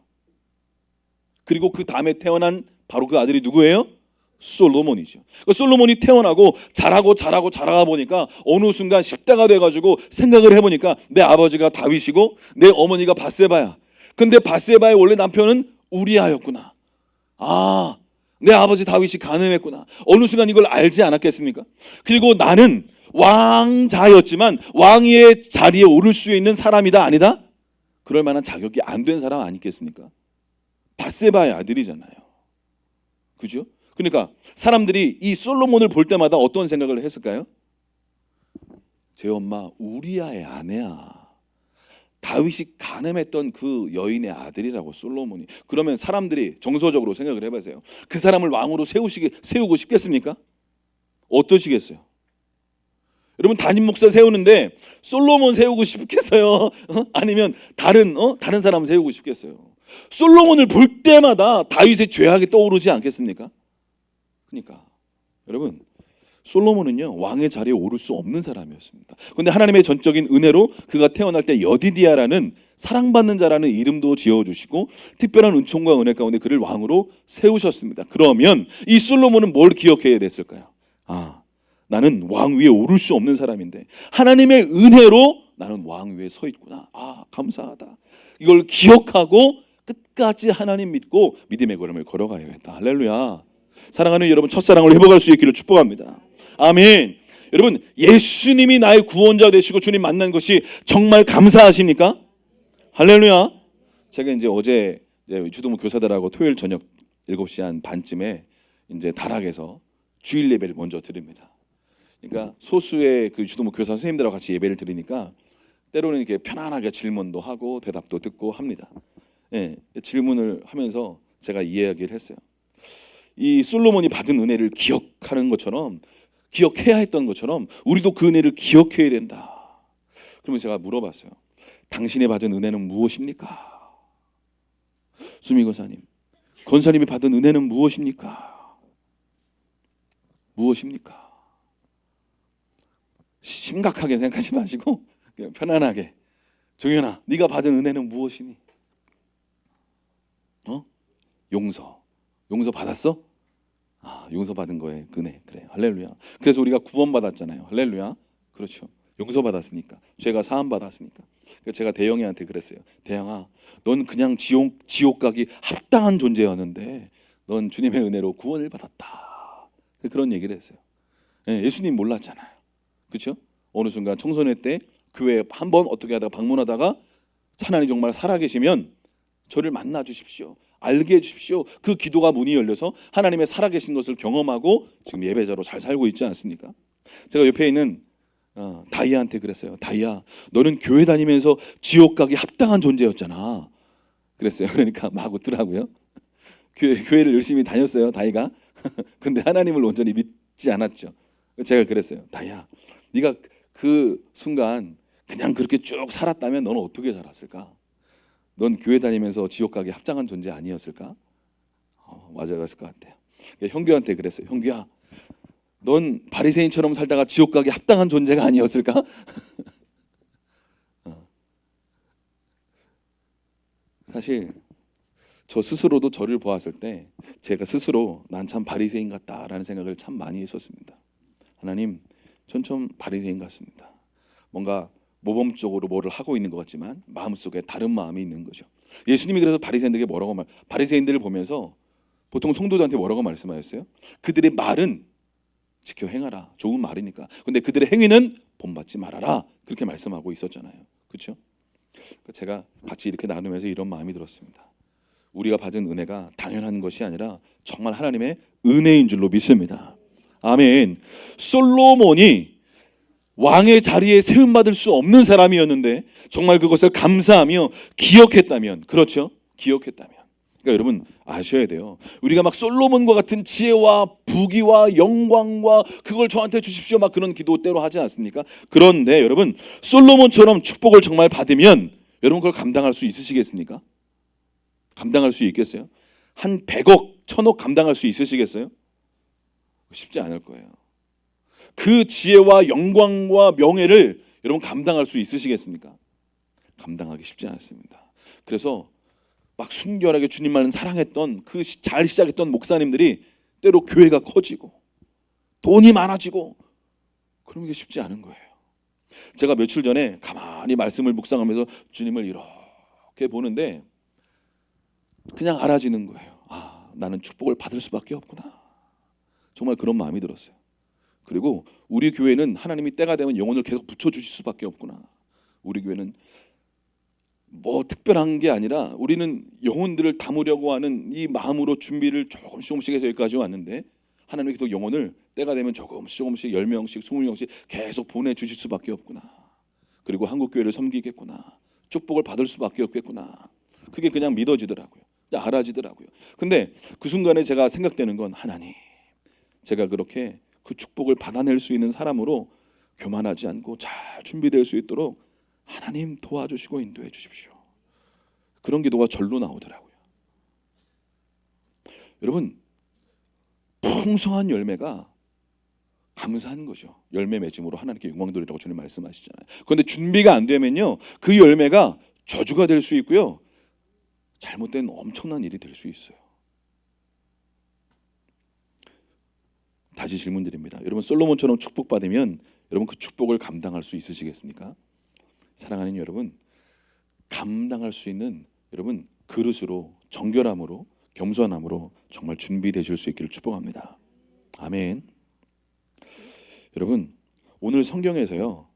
그리고 그 다음에 태어난 바로 그 아들이 누구예요? 솔로몬이죠. 솔로몬이 태어나고 자라가 보니까 어느 순간 10대가 돼가지고 생각을 해보니까 내 아버지가 다윗이고 내 어머니가 밧세바야. 근데 밧세바의 원래 남편은 우리아였구나. 내 아버지 다윗이 간음했구나. 어느 순간 이걸 알지 않았겠습니까? 그리고 나는 왕자였지만 왕의 자리에 오를 수 있는 사람이다 아니다? 그럴 만한 자격이 안 된 사람 아니겠습니까? 밧세바의 아들이잖아요. 그죠? 그러니까 사람들이 이 솔로몬을 볼 때마다 어떤 생각을 했을까요? 제 엄마 우리아의 아내야. 다윗이 간음했던 그 여인의 아들이라고, 솔로몬이. 그러면 사람들이 정서적으로 생각을 해보세요. 그 사람을 왕으로 세우고 싶겠습니까? 어떠시겠어요? 여러분, 담임 목사 세우는데 솔로몬 세우고 싶겠어요? 아니면 다른 사람 세우고 싶겠어요? 솔로몬을 볼 때마다 다윗의 죄악이 떠오르지 않겠습니까? 그러니까 여러분, 솔로몬은요, 왕의 자리에 오를 수 없는 사람이었습니다. 그런데 하나님의 전적인 은혜로 그가 태어날 때 여디디아라는 사랑받는 자라는 이름도 지어주시고 특별한 은총과 은혜 가운데 그를 왕으로 세우셨습니다. 그러면 이 솔로몬은 뭘 기억해야 됐을까요? 나는 왕 위에 오를 수 없는 사람인데 하나님의 은혜로 나는 왕 위에 서 있구나. 감사하다. 이걸 기억하고 끝까지 하나님 믿고 믿음의 걸음을 걸어가야겠다. 할렐루야. 사랑하는 여러분, 첫사랑을 회복할 수 있기를 축복합니다. 아멘. 여러분, 예수님이 나의 구원자 되시고 주님 만난 것이 정말 감사하십니까? 할렐루야. 제가 이제 어제 주도부 교사들하고 토요일 저녁 7시 한 반쯤에 이제 다락에서 주일 예배를 먼저 드립니다. 그러니까 소수의 그 주도부 교사 선생님들하고 같이 예배를 드리니까 때로는 이렇게 편안하게 질문도 하고 대답도 듣고 합니다. 질문을 하면서 제가 이야기를 했어요. 이 솔로몬이 받은 은혜를 기억하는 것처럼, 기억해야 했던 것처럼 우리도 그 은혜를 기억해야 된다. 그러면 제가 물어봤어요. 당신이 받은 은혜는 무엇입니까? 수미 권사님, 권사님이 받은 은혜는 무엇입니까? 무엇입니까? 심각하게 생각하지 마시고 그냥 편안하게, 종현아, 네가 받은 은혜는 무엇이니? 용서 받았어? 용서 받은 거에 은혜. 그래, 할렐루야. 그래서 우리가 구원 받았잖아요. 할렐루야. 그렇죠. 용서 받았으니까, 죄가 사함 받았으니까. 그래서 제가 대영이한테 그랬어요. 대영아, 넌 그냥 지옥 가기 합당한 존재였는데 넌 주님의 은혜로 구원을 받았다. 그런 얘기를 했어요. 예수님 몰랐잖아요. 그렇죠? 어느 순간 청소년 때 교회 한번 어떻게 하다가 방문하다가 하나님 정말 살아계시면 저를 만나 주십시오. 알게 해주십시오. 그 기도가 문이 열려서 하나님의 살아계신 것을 경험하고 지금 예배자로 잘 살고 있지 않습니까? 제가 옆에 있는 다이아한테 그랬어요. 다이아, 너는 교회 다니면서 지옥 가기 합당한 존재였잖아. 그랬어요. 그러니까 막 웃더라고요. 교회를 열심히 다녔어요, 다이가. 근데 하나님을 온전히 믿지 않았죠. 제가 그랬어요. 다이아, 네가 그 순간 그냥 그렇게 쭉 살았다면 너는 어떻게 살았을까? 넌 교회 다니면서 지옥 가기 합당한 존재 아니었을까? 맞아갔을 것 같아요. 형규한테 그랬어요. 형규야, 넌 바리새인처럼 살다가 지옥 가기 합당한 존재가 아니었을까? 사실 저 스스로도 저를 보았을 때 제가 스스로 난 참 바리새인 같다라는 생각을 참 많이 했었습니다. 하나님, 전 좀 바리새인 같습니다. 뭔가 모범적으로 뭐를 하고 있는 것 같지만 마음속에 다른 마음이 있는 거죠. 예수님이 그래서 바리새인들에게 바리새인들을 보면서 보통 성도들한테 뭐라고 말씀하셨어요? 그들의 말은 지켜 행하라. 좋은 말이니까. 근데 그들의 행위는 본받지 말아라. 그렇게 말씀하고 있었잖아요. 그렇죠? 제가 같이 이렇게 나누면서 이런 마음이 들었습니다. 우리가 받은 은혜가 당연한 것이 아니라 정말 하나님의 은혜인 줄로 믿습니다. 아멘. 솔로몬이 왕의 자리에 세움받을 수 없는 사람이었는데 정말 그것을 감사하며 기억했다면, 그렇죠? 기억했다면. 그러니까 여러분 아셔야 돼요. 우리가 막 솔로몬과 같은 지혜와 부귀와 영광과 그걸 저한테 주십시오 막 그런 기도 때로 하지 않습니까? 그런데 여러분 솔로몬처럼 축복을 정말 받으면 여러분 그걸 감당할 수 있으시겠습니까? 감당할 수 있겠어요? 한 100억, 1000억 감당할 수 있으시겠어요? 쉽지 않을 거예요. 그 지혜와 영광과 명예를 여러분 감당할 수 있으시겠습니까? 감당하기 쉽지 않습니다. 그래서 막 순결하게 주님만을 사랑했던 그 잘 시작했던 목사님들이 때로 교회가 커지고 돈이 많아지고 그런 게 쉽지 않은 거예요. 제가 며칠 전에 가만히 말씀을 묵상하면서 주님을 이렇게 보는데 그냥 알아지는 거예요. 아, 나는 축복을 받을 수밖에 없구나. 정말 그런 마음이 들었어요. 그리고 우리 교회는 하나님이 때가 되면 영혼을 계속 붙여주실 수밖에 없구나. 우리 교회는 뭐 특별한 게 아니라 우리는 영혼들을 담으려고 하는 이 마음으로 준비를 조금씩 해서 여기까지 왔는데 하나님이 계속 영혼을 때가 되면 조금씩 10명씩 20명씩 계속 보내주실 수밖에 없구나. 그리고 한국교회를 섬기겠구나. 축복을 받을 수밖에 없겠구나. 그게 그냥 믿어지더라고요. 알아지더라고요. 근데 그 순간에 제가 생각되는 건 하나님, 제가 그렇게 그 축복을 받아낼 수 있는 사람으로 교만하지 않고 잘 준비될 수 있도록 하나님 도와주시고 인도해 주십시오. 그런 기도가 절로 나오더라고요. 여러분 풍성한 열매가 감사한 거죠. 열매 맺음으로 하나님께 영광 돌리라고 주님 말씀하시잖아요. 그런데 준비가 안 되면요 그 열매가 저주가 될 수 있고요 잘못된 엄청난 일이 될 수 있어요. 다시 질문드립니다. 여러분 솔로몬처럼 축복받으면 여러분 그 축복을 감당할 수 있으시겠습니까? 사랑하는 여러분, 감당할 수 있는 여러분 그릇으로 정결함으로 겸손함으로 정말 준비되실 수 있기를 축복합니다. 아멘. 여러분 오늘 성경에서요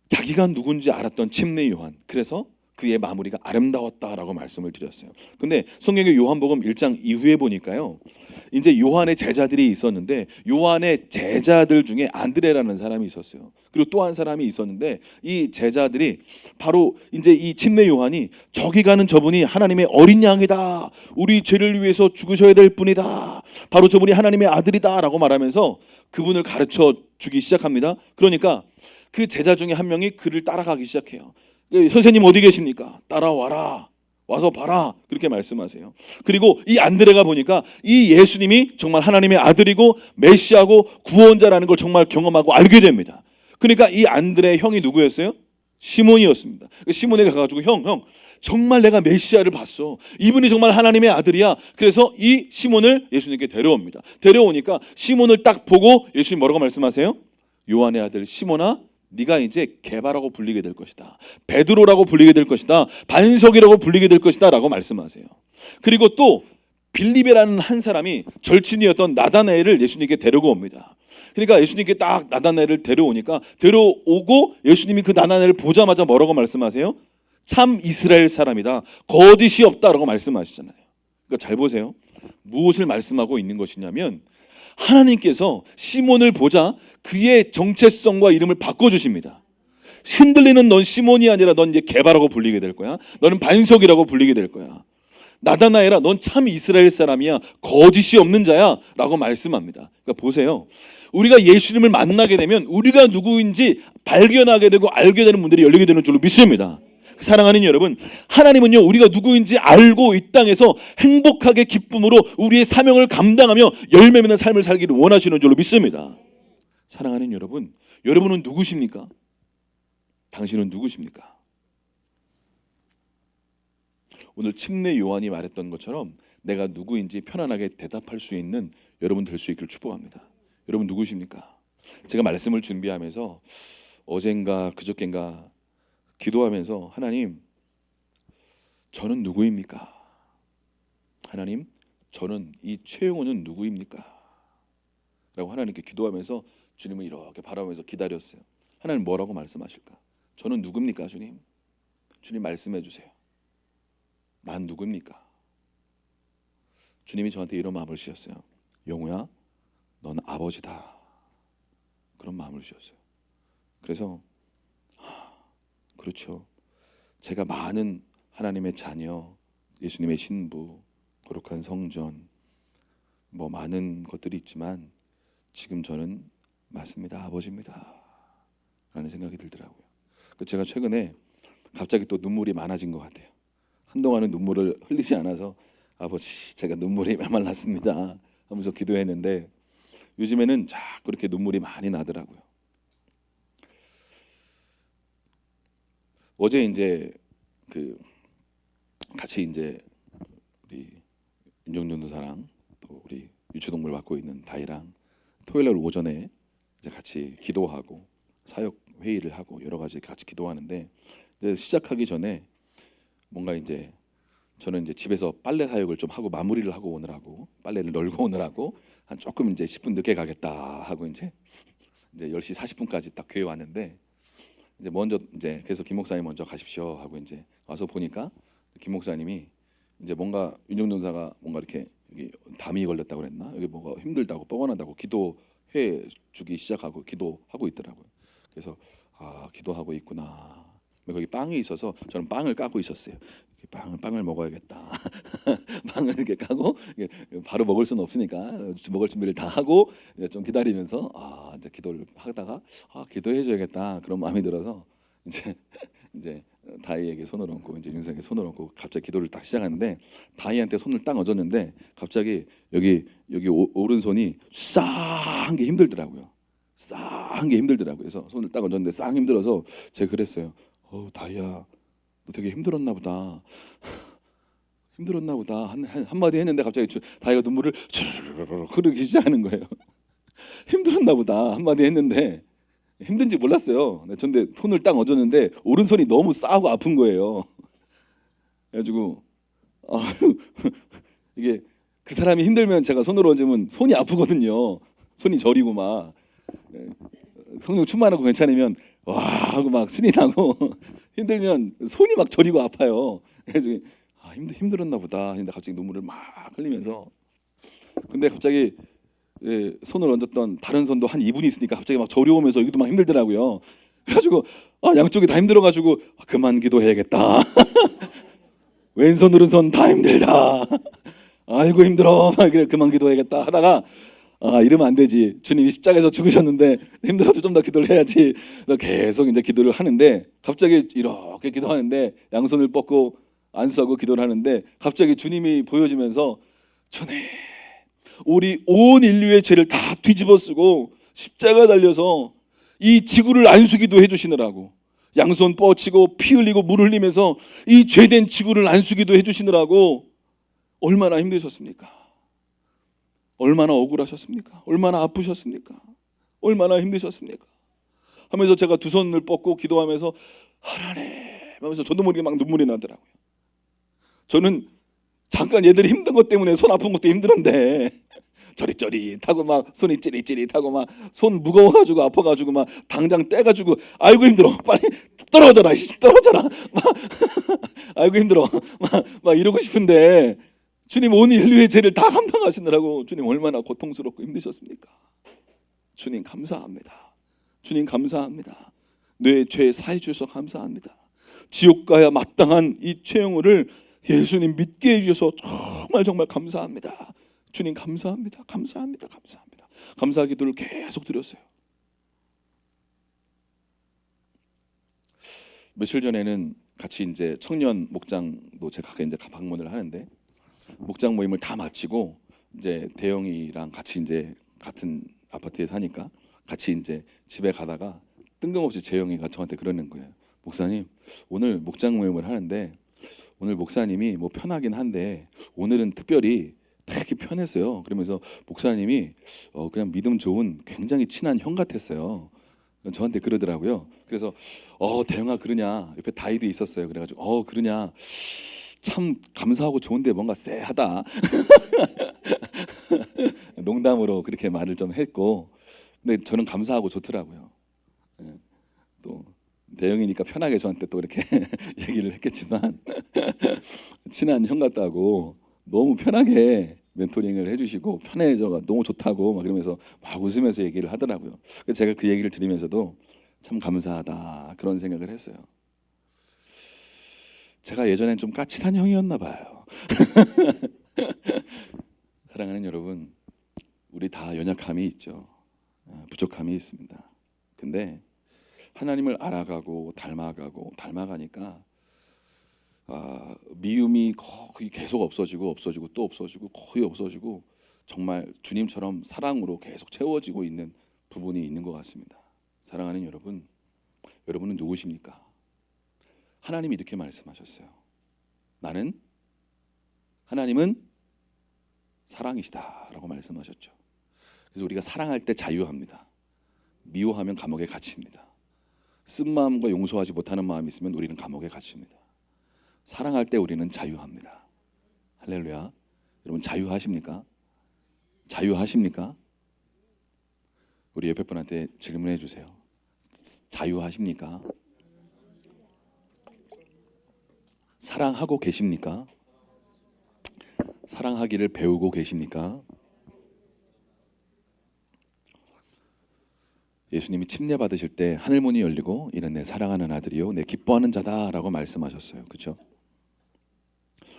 자기가 누군지 알았던 침례 요한, 그래서 그의 마무리가 아름다웠다라고 말씀을 드렸어요. 근데 성경의 요한복음 1장 이후에 보니까요 이제 요한의 제자들이 있었는데 요한의 제자들 중에 안드레라는 사람이 있었어요. 그리고 또 한 사람이 있었는데 이 제자들이 바로 이제 이 침례 요한이 저기 가는 저분이 하나님의 어린 양이다, 우리 죄를 위해서 죽으셔야 될 분이다, 바로 저분이 하나님의 아들이다 라고 말하면서 그분을 가르쳐 주기 시작합니다. 그러니까 그 제자 중에 한 명이 그를 따라가기 시작해요. 선생님 어디 계십니까? 따라와라, 와서 봐라, 그렇게 말씀하세요. 그리고 이 안드레가 보니까 이 예수님이 정말 하나님의 아들이고 메시아고 구원자라는 걸 정말 경험하고 알게 됩니다. 그러니까 이 안드레의 형이 누구였어요? 시몬이었습니다. 시몬에게 가가지고 형 정말 내가 메시아를 봤어, 이분이 정말 하나님의 아들이야. 그래서 이 시몬을 예수님께 데려옵니다. 데려오니까 시몬을 딱 보고 예수님 뭐라고 말씀하세요? 요한의 아들 시몬아, 네가 이제 게바라고 불리게 될 것이다, 베드로라고 불리게 될 것이다, 반석이라고 불리게 될 것이다 라고 말씀하세요. 그리고 또 빌립이라는 한 사람이 절친이었던 나다나엘을 예수님께 데리고 옵니다. 그러니까 예수님께 딱 나다나엘을 데려오고 예수님이 그 나다나엘을 보자마자 뭐라고 말씀하세요? 참 이스라엘 사람이다, 거짓이 없다라고 말씀하시잖아요. 그러니까 잘 보세요. 무엇을 말씀하고 있는 것이냐면 하나님께서 시몬을 보자 그의 정체성과 이름을 바꿔주십니다. 흔들리는 넌 시몬이 아니라 넌 이제 게바라고 불리게 될 거야. 너는 반석이라고 불리게 될 거야. 나다나엘아, 넌 참 이스라엘 사람이야, 거짓이 없는 자야 라고 말씀합니다. 그러니까 보세요. 우리가 예수님을 만나게 되면 우리가 누구인지 발견하게 되고 알게 되는 문들이 열리게 되는 줄로 믿습니다. 사랑하는 여러분, 하나님은요 우리가 누구인지 알고 이 땅에서 행복하게 기쁨으로 우리의 사명을 감당하며 열매 맺는 삶을 살기를 원하시는 줄로 믿습니다. 사랑하는 여러분, 여러분은 누구십니까? 당신은 누구십니까? 오늘 침례 요한이 말했던 것처럼 내가 누구인지 편안하게 대답할 수 있는 여러분 될 수 있기를 축복합니다. 여러분 누구십니까? 제가 말씀을 준비하면서 어젠가 그저께인가 기도하면서 하나님, 저는 누구입니까? 하나님, 저는 이 최영호는 누구입니까? 라고 하나님께 기도하면서 주님을 이렇게 바라보면서 기다렸어요. 하나님 뭐라고 말씀하실까? 저는 누굽니까 주님? 주님 말씀해 주세요. 난 누굽니까? 주님이 저한테 이런 마음을 주셨어요. 영우야, 넌 아버지다. 그런 마음을 주셨어요. 그래서 그렇죠. 제가 많은 하나님의 자녀, 예수님의 신부, 거룩한 성전, 뭐 많은 것들이 있지만 지금 저는 맞습니다, 아버지입니다 라는 생각이 들더라고요. 제가 최근에 갑자기 또 눈물이 많아진 것 같아요. 한동안은 눈물을 흘리지 않아서 아버지, 제가 눈물이 메말랐습니다 하면서 기도했는데 요즘에는 자꾸 이렇게 눈물이 많이 나더라고요. 어제 이제 같이 이제 우리 윤정전도사랑 또 우리 유치동물 맡고 있는 다이랑 토요일 날 오전에 이제 같이 기도하고 사역 회의를 하고 여러 가지 같이 기도하는데, 이제 시작하기 전에 뭔가 이제 저는 이제 집에서 빨래 사역을 좀 하고 마무리를 하고 오느라고, 빨래를 널고 오느라고 한 조금 이제 10분 늦게 가겠다 하고 이제 10시 40분까지 딱 교회 왔는데, 이제 먼저 이제 그래서 김 목사님 먼저 가십시오 하고 이제 와서 보니까 김 목사님이 이제 뭔가 윤정전사가 뭔가 이렇게 여기 담이 걸렸다고 그랬나, 여기 뭐가 힘들다고 뻐근하다고 기도해 주기 시작하고 기도하고 있더라고요. 그래서 기도하고 있구나. 거기 빵이 있어서 저는 빵을 까고 있었어요. 빵을 먹어야겠다. 빵을 이렇게 까고 바로 먹을 수는 없으니까 먹을 준비를 다 하고 좀 기다리면서 이제 기도를 하다가 기도해줘야겠다 그런 마음이 들어서 이제 다이에게 손을 얹고 이제 윤석에게 손을 얹고 갑자기 기도를 딱 시작하는데, 다이한테 손을 딱 얹었는데 갑자기 여기 오른손이 싹한 게 힘들더라고요. 싹한 게 힘들더라고요. 그래서 손을 딱 얹었는데 싹 힘들어서 제가 그랬어요. 다이야, 너 되게 힘들었나 보다. 힘들었나 보다. 한마디 했는데 갑자기 다이가 눈물을 흐르기 시작하는 거예요. 힘들었나 보다 한마디 했는데 힘든지 몰랐어요. 근데 손을 딱 얹었는데 오른손이 너무 싸고 아픈 거예요. 그래가지고 이게 그 사람이 힘들면 제가 손을 얹으면 손이 아프거든요. 손이 저리고 막 성령 충만하고 괜찮으면 와 하고 막 신이 나고 힘들면 손이 막 저리고 아파요. 그래서 힘들었나 보다. 근데 갑자기 눈물을 막 흘리면서, 근데 갑자기 손을 얹었던 다른 손도 한 2분이 있으니까 갑자기 막 저려오면서 여기도 막 힘들더라고요. 그래가지고 양쪽이 다 힘들어가지고 그만 기도해야겠다. 왼손 오른손 다 힘들다. 아이고 힘들어. 막 그래 그만 기도해야겠다 하다가 이러면 안 되지. 주님이 십자가에서 죽으셨는데 힘들어도 좀 더 기도를 해야지. 계속 이제 기도를 하는데 갑자기 이렇게 기도하는데 양손을 뻗고 안수하고 기도를 하는데 갑자기 주님이 보여지면서 주님, 우리 온 인류의 죄를 다 뒤집어쓰고 십자가 달려서 이 지구를 안수기도 해주시느라고, 양손 뻗치고 피 흘리고 물 흘리면서 이 죄된 지구를 안수기도 해주시느라고 얼마나 힘드셨습니까? 얼마나 억울하셨습니까? 얼마나 아프셨습니까? 얼마나 힘드셨습니까? 하면서 제가 두 손을 뻗고 기도하면서 하나님 하면서 저도 모르게 막 눈물이 나더라고요. 저는 잠깐 얘들이 힘든 것 때문에 손 아픈 것도 힘들었는데 저릿저릿하고 막 손이 찌릿찌릿하고 막 손 무거워가지고 아파가지고 막 당장 떼가지고 아이고 힘들어 빨리 떨어져라 떨어져라 막 아이고 힘들어 막 이러고 싶은데 주님 온 인류의 죄를 다 감당하시느라고 주님 얼마나 고통스럽고 힘드셨습니까? 주님 감사합니다. 주님 감사합니다. 내 죄 사해 주셔서 감사합니다. 지옥 가야 마땅한 이 최영우를 예수님 믿게 해주셔서 정말 감사합니다. 주님 감사합니다. 감사합니다. 감사합니다. 감사 기도를 계속 드렸어요. 며칠 전에는 같이 이제 청년 목장도 제가 이제 방문을 하는데 목장 모임을 다 마치고 이제 대영이랑 같이 이제 같은 아파트에 사니까 같이 이제 집에 가다가 뜬금없이 재영이가 저한테 그러는 거예요. 목사님, 오늘 목장 모임을 하는데 오늘 목사님이 뭐 편하긴 한데 오늘은 특별히 되게 편했어요. 그러면서 목사님이 그냥 믿음 좋은 굉장히 친한 형 같았어요. 저한테 그러더라고요. 그래서 대영아 그러냐, 옆에 다이도 있었어요. 그래가지고 그러냐, 참 감사하고 좋은데 뭔가 쎄하다. 농담으로 그렇게 말을 좀 했고, 근데 저는 감사하고 좋더라고요. 또 대영이니까 편하게 저한테 또 이렇게 얘기를 했겠지만 친한 형 같다고 너무 편하게 멘토링을 해주시고 편해져가 너무 좋다고 막 그러면서 막 웃으면서 얘기를 하더라고요. 그래서 제가 그 얘기를 들으면서도 참 감사하다 그런 생각을 했어요. 제가 예전엔 좀 까칠한 형이었나 봐요. 사랑하는 여러분, 우리 다 연약함이 있죠. 부족함이 있습니다. 근데 하나님을 알아가고 닮아가니까 미움이 거의 계속 없어지고 또 없어지고 거의 없어지고 정말 주님처럼 사랑으로 계속 채워지고 있는 부분이 있는 것 같습니다. 사랑하는 여러분, 여러분은 누구십니까? 하나님이 이렇게 말씀하셨어요. 하나님은 사랑이시다라고 말씀하셨죠. 그래서 우리가 사랑할 때 자유합니다. 미워하면 감옥에 갇힙니다. 쓴 마음과 용서하지 못하는 마음이 있으면 우리는 감옥에 갇힙니다. 사랑할 때 우리는 자유합니다. 할렐루야. 여러분 자유하십니까? 자유하십니까? 우리 옆에 분한테 질문해 주세요. 자유하십니까? 사랑하고 계십니까? 사랑하기를 배우고 계십니까? 예수님이 침례 받으실 때 하늘 문이 열리고 이는 내 사랑하는 아들이요 내 기뻐하는 자다라고 말씀하셨어요. 그렇죠?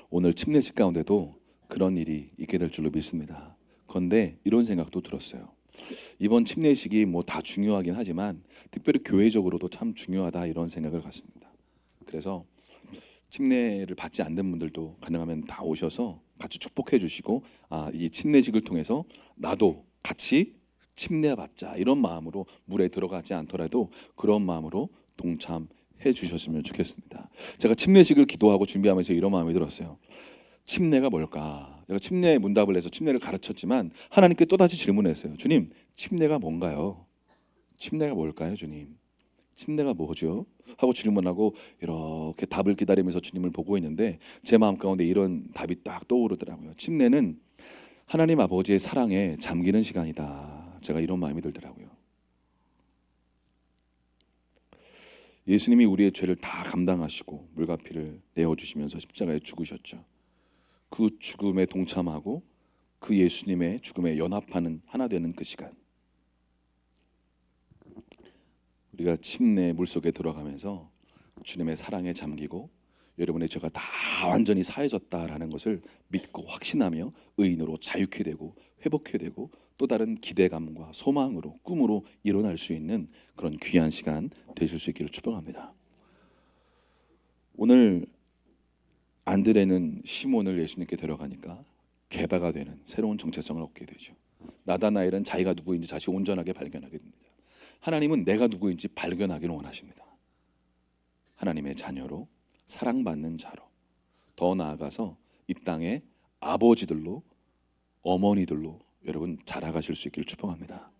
오늘 침례식 가운데도 그런 일이 있게 될 줄로 믿습니다. 그런데 이런 생각도 들었어요. 이번 침례식이 뭐 다 중요하긴 하지만 특별히 교회적으로도 참 중요하다 이런 생각을 갖습니다. 그래서 침례를 받지 않는 분들도 가능하면 다 오셔서 같이 축복해 주시고 이 침례식을 통해서 나도 같이 침례 받자 이런 마음으로 물에 들어가지 않더라도 그런 마음으로 동참해 주셨으면 좋겠습니다. 제가 침례식을 기도하고 준비하면서 이런 마음이 들었어요. 침례가 뭘까? 제가 침례 문답을 해서 침례를 가르쳤지만 하나님께 또다시 질문했어요. 주님, 침례가 뭔가요? 침례가 뭘까요, 주님? 침례가 뭐죠? 하고 질문하고 이렇게 답을 기다리면서 주님을 보고 있는데 제 마음 가운데 이런 답이 딱 떠오르더라고요. 침례는 하나님 아버지의 사랑에 잠기는 시간이다. 제가 이런 마음이 들더라고요. 예수님이 우리의 죄를 다 감당하시고 물값비를 내어주시면서 십자가에 죽으셨죠. 그 죽음에 동참하고 그 예수님의 죽음에 연합하는 하나 되는 그 시간, 우리가 침례 물속에 들어가면서 주님의 사랑에 잠기고 여러분의 죄가 다 완전히 사해졌다라는 것을 믿고 확신하며 의인으로 자유케 되고 회복케 되고 또 다른 기대감과 소망으로 꿈으로 일어날 수 있는 그런 귀한 시간 되실 수 있기를 축복합니다. 오늘 안드레는 시몬을 예수님께 데려가니까 개바가 되는 새로운 정체성을 얻게 되죠. 나다나엘은 자기가 누구인지 다시 온전하게 발견하게 됩니다. 하나님은 내가 누구인지 발견하기를 원하십니다. 하나님의 자녀로 사랑받는 자로 더 나아가서 이 땅의 아버지들로 어머니들로 여러분 자라가실 수 있기를 축복합니다.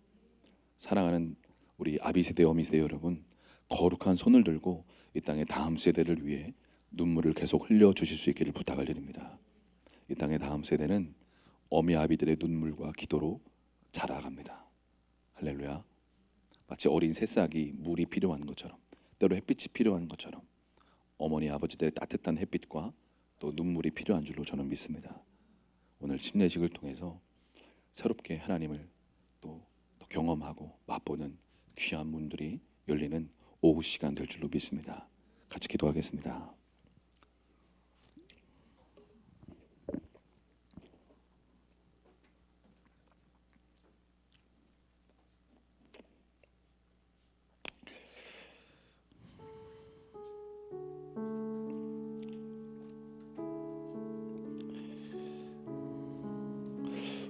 사랑하는 우리 아비 세대 어미 세대 여러분, 거룩한 손을 들고 이 땅의 다음 세대를 위해 눈물을 계속 흘려 주실 수 있기를 부탁을 드립니다. 이 땅의 다음 세대는 어미 아비들의 눈물과 기도로 자라갑니다. 할렐루야. 마치 어린 새싹이 물이 필요한 것처럼, 때로 햇빛이 필요한 것처럼 어머니 아버지들의 따뜻한 햇빛과 또 눈물이 필요한 줄로 저는 믿습니다. 오늘 침례식을 통해서 새롭게 하나님을 또 경험하고 맛보는 귀한 문들이 열리는 오후 시간 될 줄로 믿습니다. 같이 기도하겠습니다.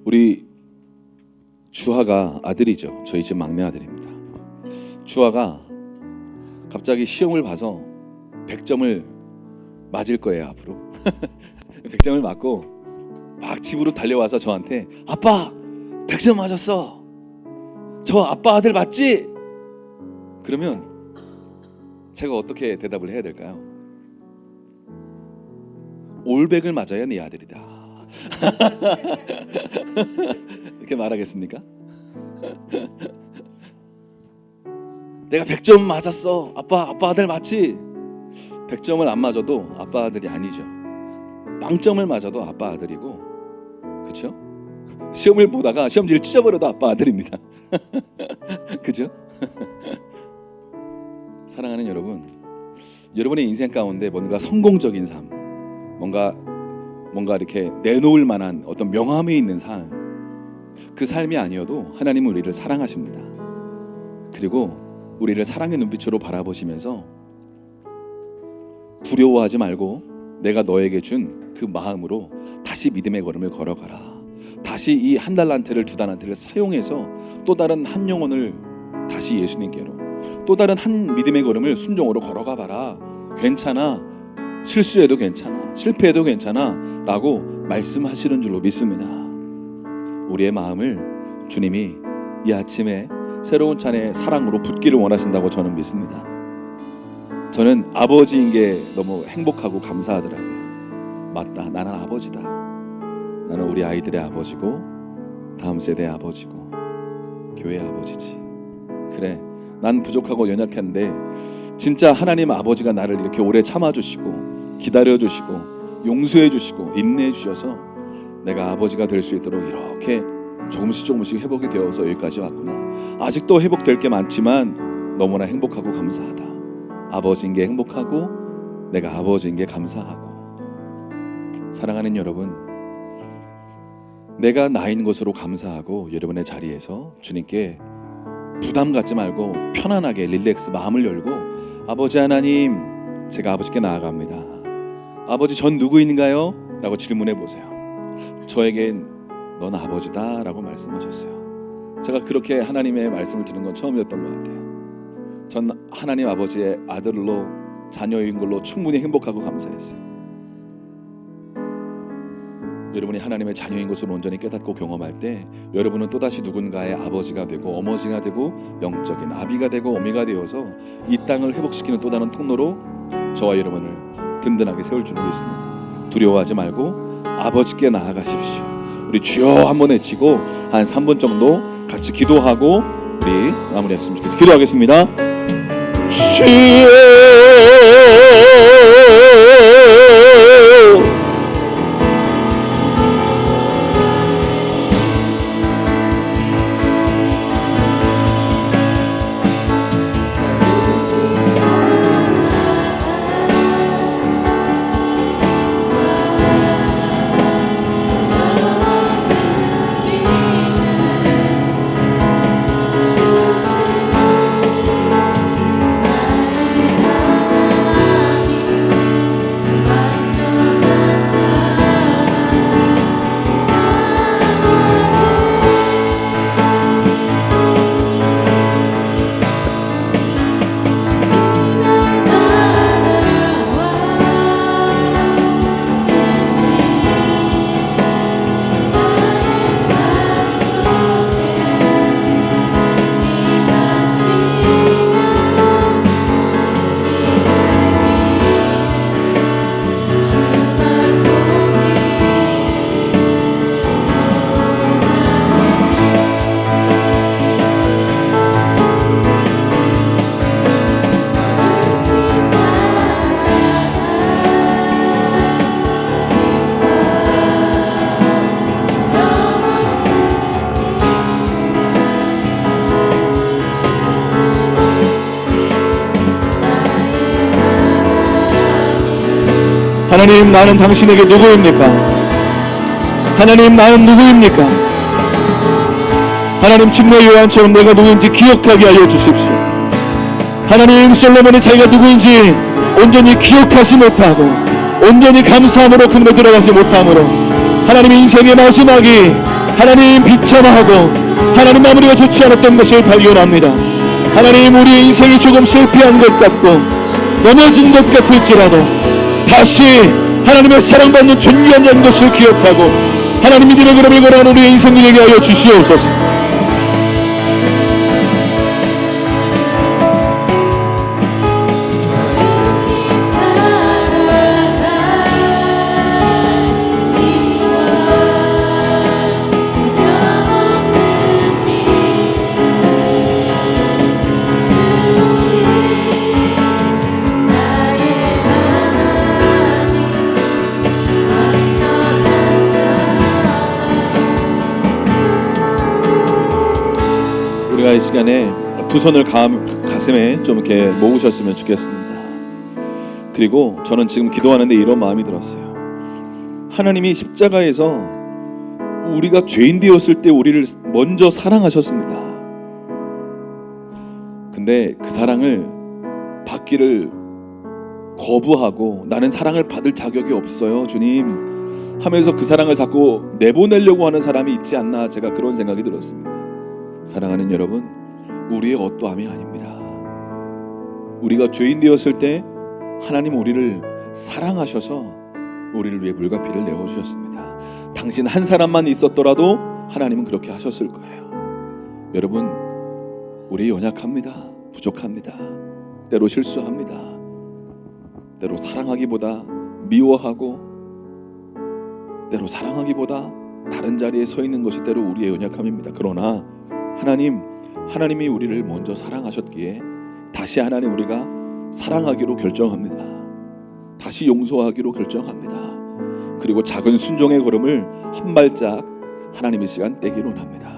우리 주하가 아들이죠. 저희 집 막내 아들입니다. 주하가 갑자기 시험을 봐서 100점을 맞을 거예요. 앞으로 100점을 맞고 막 집으로 달려와서 저한테 아빠 100점 맞았어. 저 아빠 아들 맞지? 그러면 제가 어떻게 대답을 해야 될까요? 올백을 맞아야 네 아들이다. 이렇게 말하겠습니까? 내가 100점 맞았어. 아빠 아들 맞지? 100점을 안 맞아도 아빠 아들이 아니죠. 빵점을 맞아도 아빠 아들이고, 그렇죠? 시험을 보다가 시험지를 찢어버려도 아빠 아들입니다. 그죠? 사랑하는 여러분, 여러분의 인생 가운데 뭔가 성공적인 삶, 뭔가 이렇게 내놓을 만한 어떤 명함이 있는 삶, 그 삶이 아니어도 하나님은 우리를 사랑하십니다. 그리고 우리를 사랑의 눈빛으로 바라보시면서 두려워하지 말고 내가 너에게 준 그 마음으로 다시 믿음의 걸음을 걸어가라. 다시 이 한 달란트를 두 달란트를 사용해서 또 다른 한 영혼을 다시 예수님께로, 또 다른 한 믿음의 걸음을 순종으로 걸어가 봐라. 괜찮아. 실수해도 괜찮아. 실패해도 괜찮아. 라고 말씀하시는 줄로 믿습니다. 우리의 마음을 주님이 이 아침에 새로운 찬의 사랑으로 붓기를 원하신다고 저는 믿습니다. 저는 아버지인 게 너무 행복하고 감사하더라고요. 맞다, 나는 아버지다. 나는 우리 아이들의 아버지고 다음 세대의 아버지고 교회의 아버지지. 그래, 난 부족하고 연약한데 진짜 하나님 아버지가 나를 이렇게 오래 참아주시고 기다려주시고 용서해주시고 인내해주셔서 내가 아버지가 될 수 있도록 이렇게 조금씩 회복이 되어서 여기까지 왔구나. 아직도 회복될 게 많지만 너무나 행복하고 감사하다. 아버지인 게 행복하고 내가 아버지인 게 감사하고. 사랑하는 여러분, 내가 나인 것으로 감사하고 여러분의 자리에서 주님께 부담 갖지 말고 편안하게 릴렉스 마음을 열고, 아버지 하나님, 제가 아버지께 나아갑니다. 아버지, 전 누구인가요? 라고 질문해 보세요. 저에겐 넌 아버지다 라고 말씀하셨어요. 제가 그렇게 하나님의 말씀을 들은 건 처음이었던 것 같아요. 전 하나님 아버지의 아들로, 자녀인 걸로 충분히 행복하고 감사했어요. 여러분이 하나님의 자녀인 것을 온전히 깨닫고 경험할 때 여러분은 또다시 누군가의 아버지가 되고 어머니가 되고 영적인 아비가 되고 어미가 되어서 이 땅을 회복시키는 또 다른 통로로 저와 여러분을 든든하게 세울 줄 믿습니다. 두려워하지 말고 아버지께 나아가십시오. 우리 주여 한번 외치고 한 3분 정도 같이 기도하고 우리 마무리했으면 좋겠습니다. 기도하겠습니다. 주여 하나님, 나는 당신에게 누구입니까? 하나님, 나는 누구입니까? 하나님, 침례 요한처럼 내가 누구인지 기억하게 하여 주십시오. 하나님, 솔로몬이 자기가 누구인지 온전히 기억하지 못하고 온전히 감사함으로 그물에 들어가지 못함으로 하나님, 인생의 마지막이 하나님 비참하고 하나님 마무리가 좋지 않았던 것을 발견합니다. 하나님, 우리의 인생이 조금 실패한 것 같고 넘어진 것 같을지라도 다시 하나님의 사랑받는 존귀한 자인 것을 기억하고 하나님 믿음의 걸음을 걸어가는 우리의 인생을 되게 하여 주시옵소서. 우리가 이 시간에 두 손을 가슴에 좀 이렇게 모으셨으면 좋겠습니다. 그리고 저는 지금 기도하는데 이런 마음이 들었어요. 하나님이 십자가에서 우리가 죄인 되었을 때 우리를 먼저 사랑하셨습니다. 근데 그 사랑을 받기를 거부하고 나는 사랑을 받을 자격이 없어요, 주님 하면서 그 사랑을 자꾸 내보내려고 하는 사람이 있지 않나, 제가 그런 생각이 들었습니다. 사랑하는 여러분, 우리의 어떠함이 아닙니다. 우리가 죄인 되었을 때 하나님 우리를 사랑하셔서 우리를 위해 물과 피를 내어주셨습니다. 당신 한 사람만 있었더라도 하나님은 그렇게 하셨을 거예요. 여러분, 우리 연약합니다. 부족합니다. 때로 실수합니다. 때로 사랑하기보다 미워하고, 때로 사랑하기보다 다른 자리에 서 있는 것이 때로 우리의 연약함입니다. 그러나 하나님이 우리를 먼저 사랑하셨기에 다시 하나님 우리가 사랑하기로 결정합니다. 다시 용서하기로 결정합니다. 그리고 작은 순종의 걸음을 한 발짝 하나님의 시간 떼기로 합니다.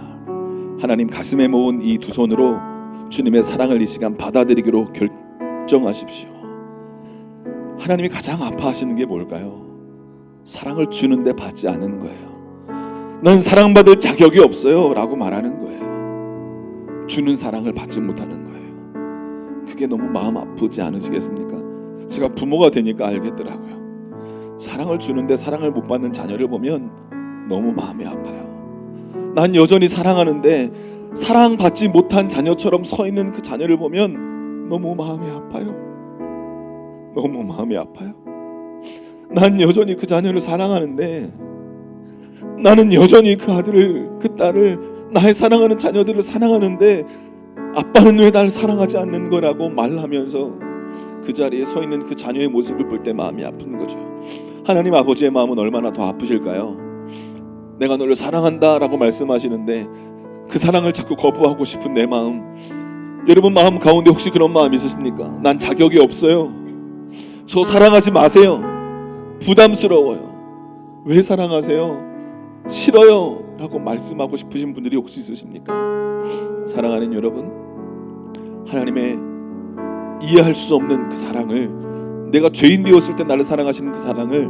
하나님, 가슴에 모은 이 두 손으로 주님의 사랑을 이 시간 받아들이기로 결정하십시오. 하나님이 가장 아파하시는 게 뭘까요? 사랑을 주는데 받지 않는 거예요. 난 사랑받을 자격이 없어요 라고 말하는 거예요. 주는 사랑을 받지 못하는 거예요. 그게 너무 마음 아프지 않으시겠습니까? 제가 부모가 되니까 알겠더라고요. 사랑을 주는데 사랑을 못 받는 자녀를 보면 너무 마음이 아파요. 난 여전히 사랑하는데 사랑받지 못한 자녀처럼 서 있는 그 자녀를 보면 너무 마음이 아파요. 너무 마음이 아파요. 난 여전히 그 자녀를 사랑하는데, 나는 여전히 그 아들을, 그 딸을, 나의 사랑하는 자녀들을 사랑하는데 아빠는 왜 나를 사랑하지 않는 거라고 말하면서 그 자리에 서 있는 그 자녀의 모습을 볼 때 마음이 아픈 거죠. 하나님 아버지의 마음은 얼마나 더 아프실까요? 내가 너를 사랑한다 라고 말씀하시는데 그 사랑을 자꾸 거부하고 싶은 내 마음, 여러분 마음 가운데 혹시 그런 마음 있으십니까? 난 자격이 없어요. 저 사랑하지 마세요. 부담스러워요. 왜 사랑하세요? 싫어요 라고 말씀하고 싶으신 분들이 혹시 있으십니까? 사랑하는 여러분, 하나님의 이해할 수 없는 그 사랑을, 내가 죄인 되었을 때 나를 사랑하시는 그 사랑을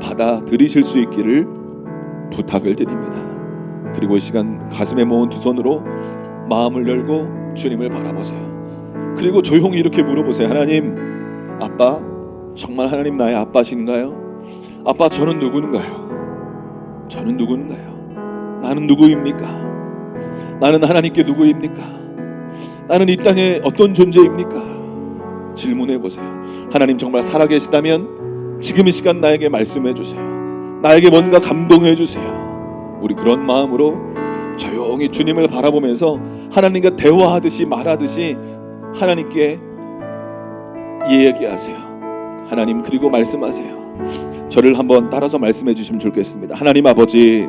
받아들이실 수 있기를 부탁을 드립니다. 그리고 이 시간 가슴에 모은 두 손으로 마음을 열고 주님을 바라보세요. 그리고 조용히 이렇게 물어보세요. 하나님, 아빠, 정말 하나님 나의 아빠신가요? 아빠, 저는 누구인가요? 저는 누구인가요? 나는 누구입니까? 나는 하나님께 누구입니까? 나는 이 땅에 어떤 존재입니까? 질문해 보세요. 하나님 정말 살아계시다면 지금 이 시간 나에게 말씀해 주세요. 나에게 뭔가 감동해 주세요. 우리 그런 마음으로 조용히 주님을 바라보면서 하나님과 대화하듯이 말하듯이 하나님께 얘기하세요. 하나님, 그리고 말씀하세요. 저를 한번 따라서 말씀해 주시면 좋겠습니다. 하나님 아버지,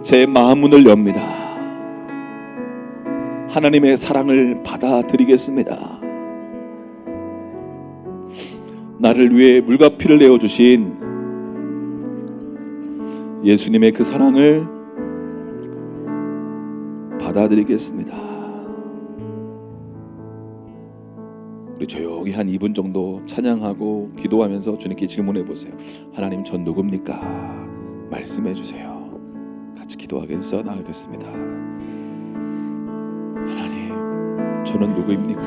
제 마음 문을 엽니다. 하나님의 사랑을 받아들이겠습니다. 나를 위해 물과 피를 내어주신 예수님의 그 사랑을 받아들이겠습니다. 우리 조용히 한 2분 정도 찬양하고 기도하면서 주님께 질문해 보세요. 하나님, 전 누굽니까? 말씀해 주세요. 같이 기도하겠어 나가겠습니다. 하나님, 저는 누구입니까?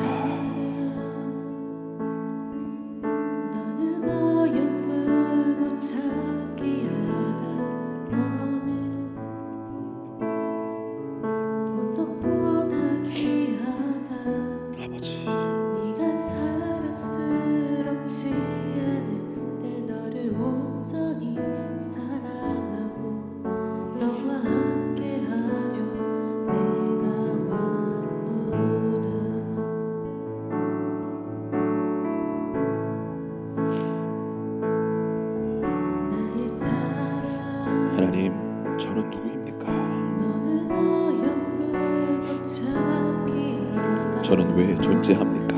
너는 어여쁘고 창기하다 너는 보석보다 귀하다 아버지, 네가 사랑스럽지 않은데 너를 온전히 사랑하고 너와 함께하려 내가 왔노라. 나의 사랑 하나님, 저는 누구입니까? 너는 어여쁘고 창기하다 저는 왜 존재합니까?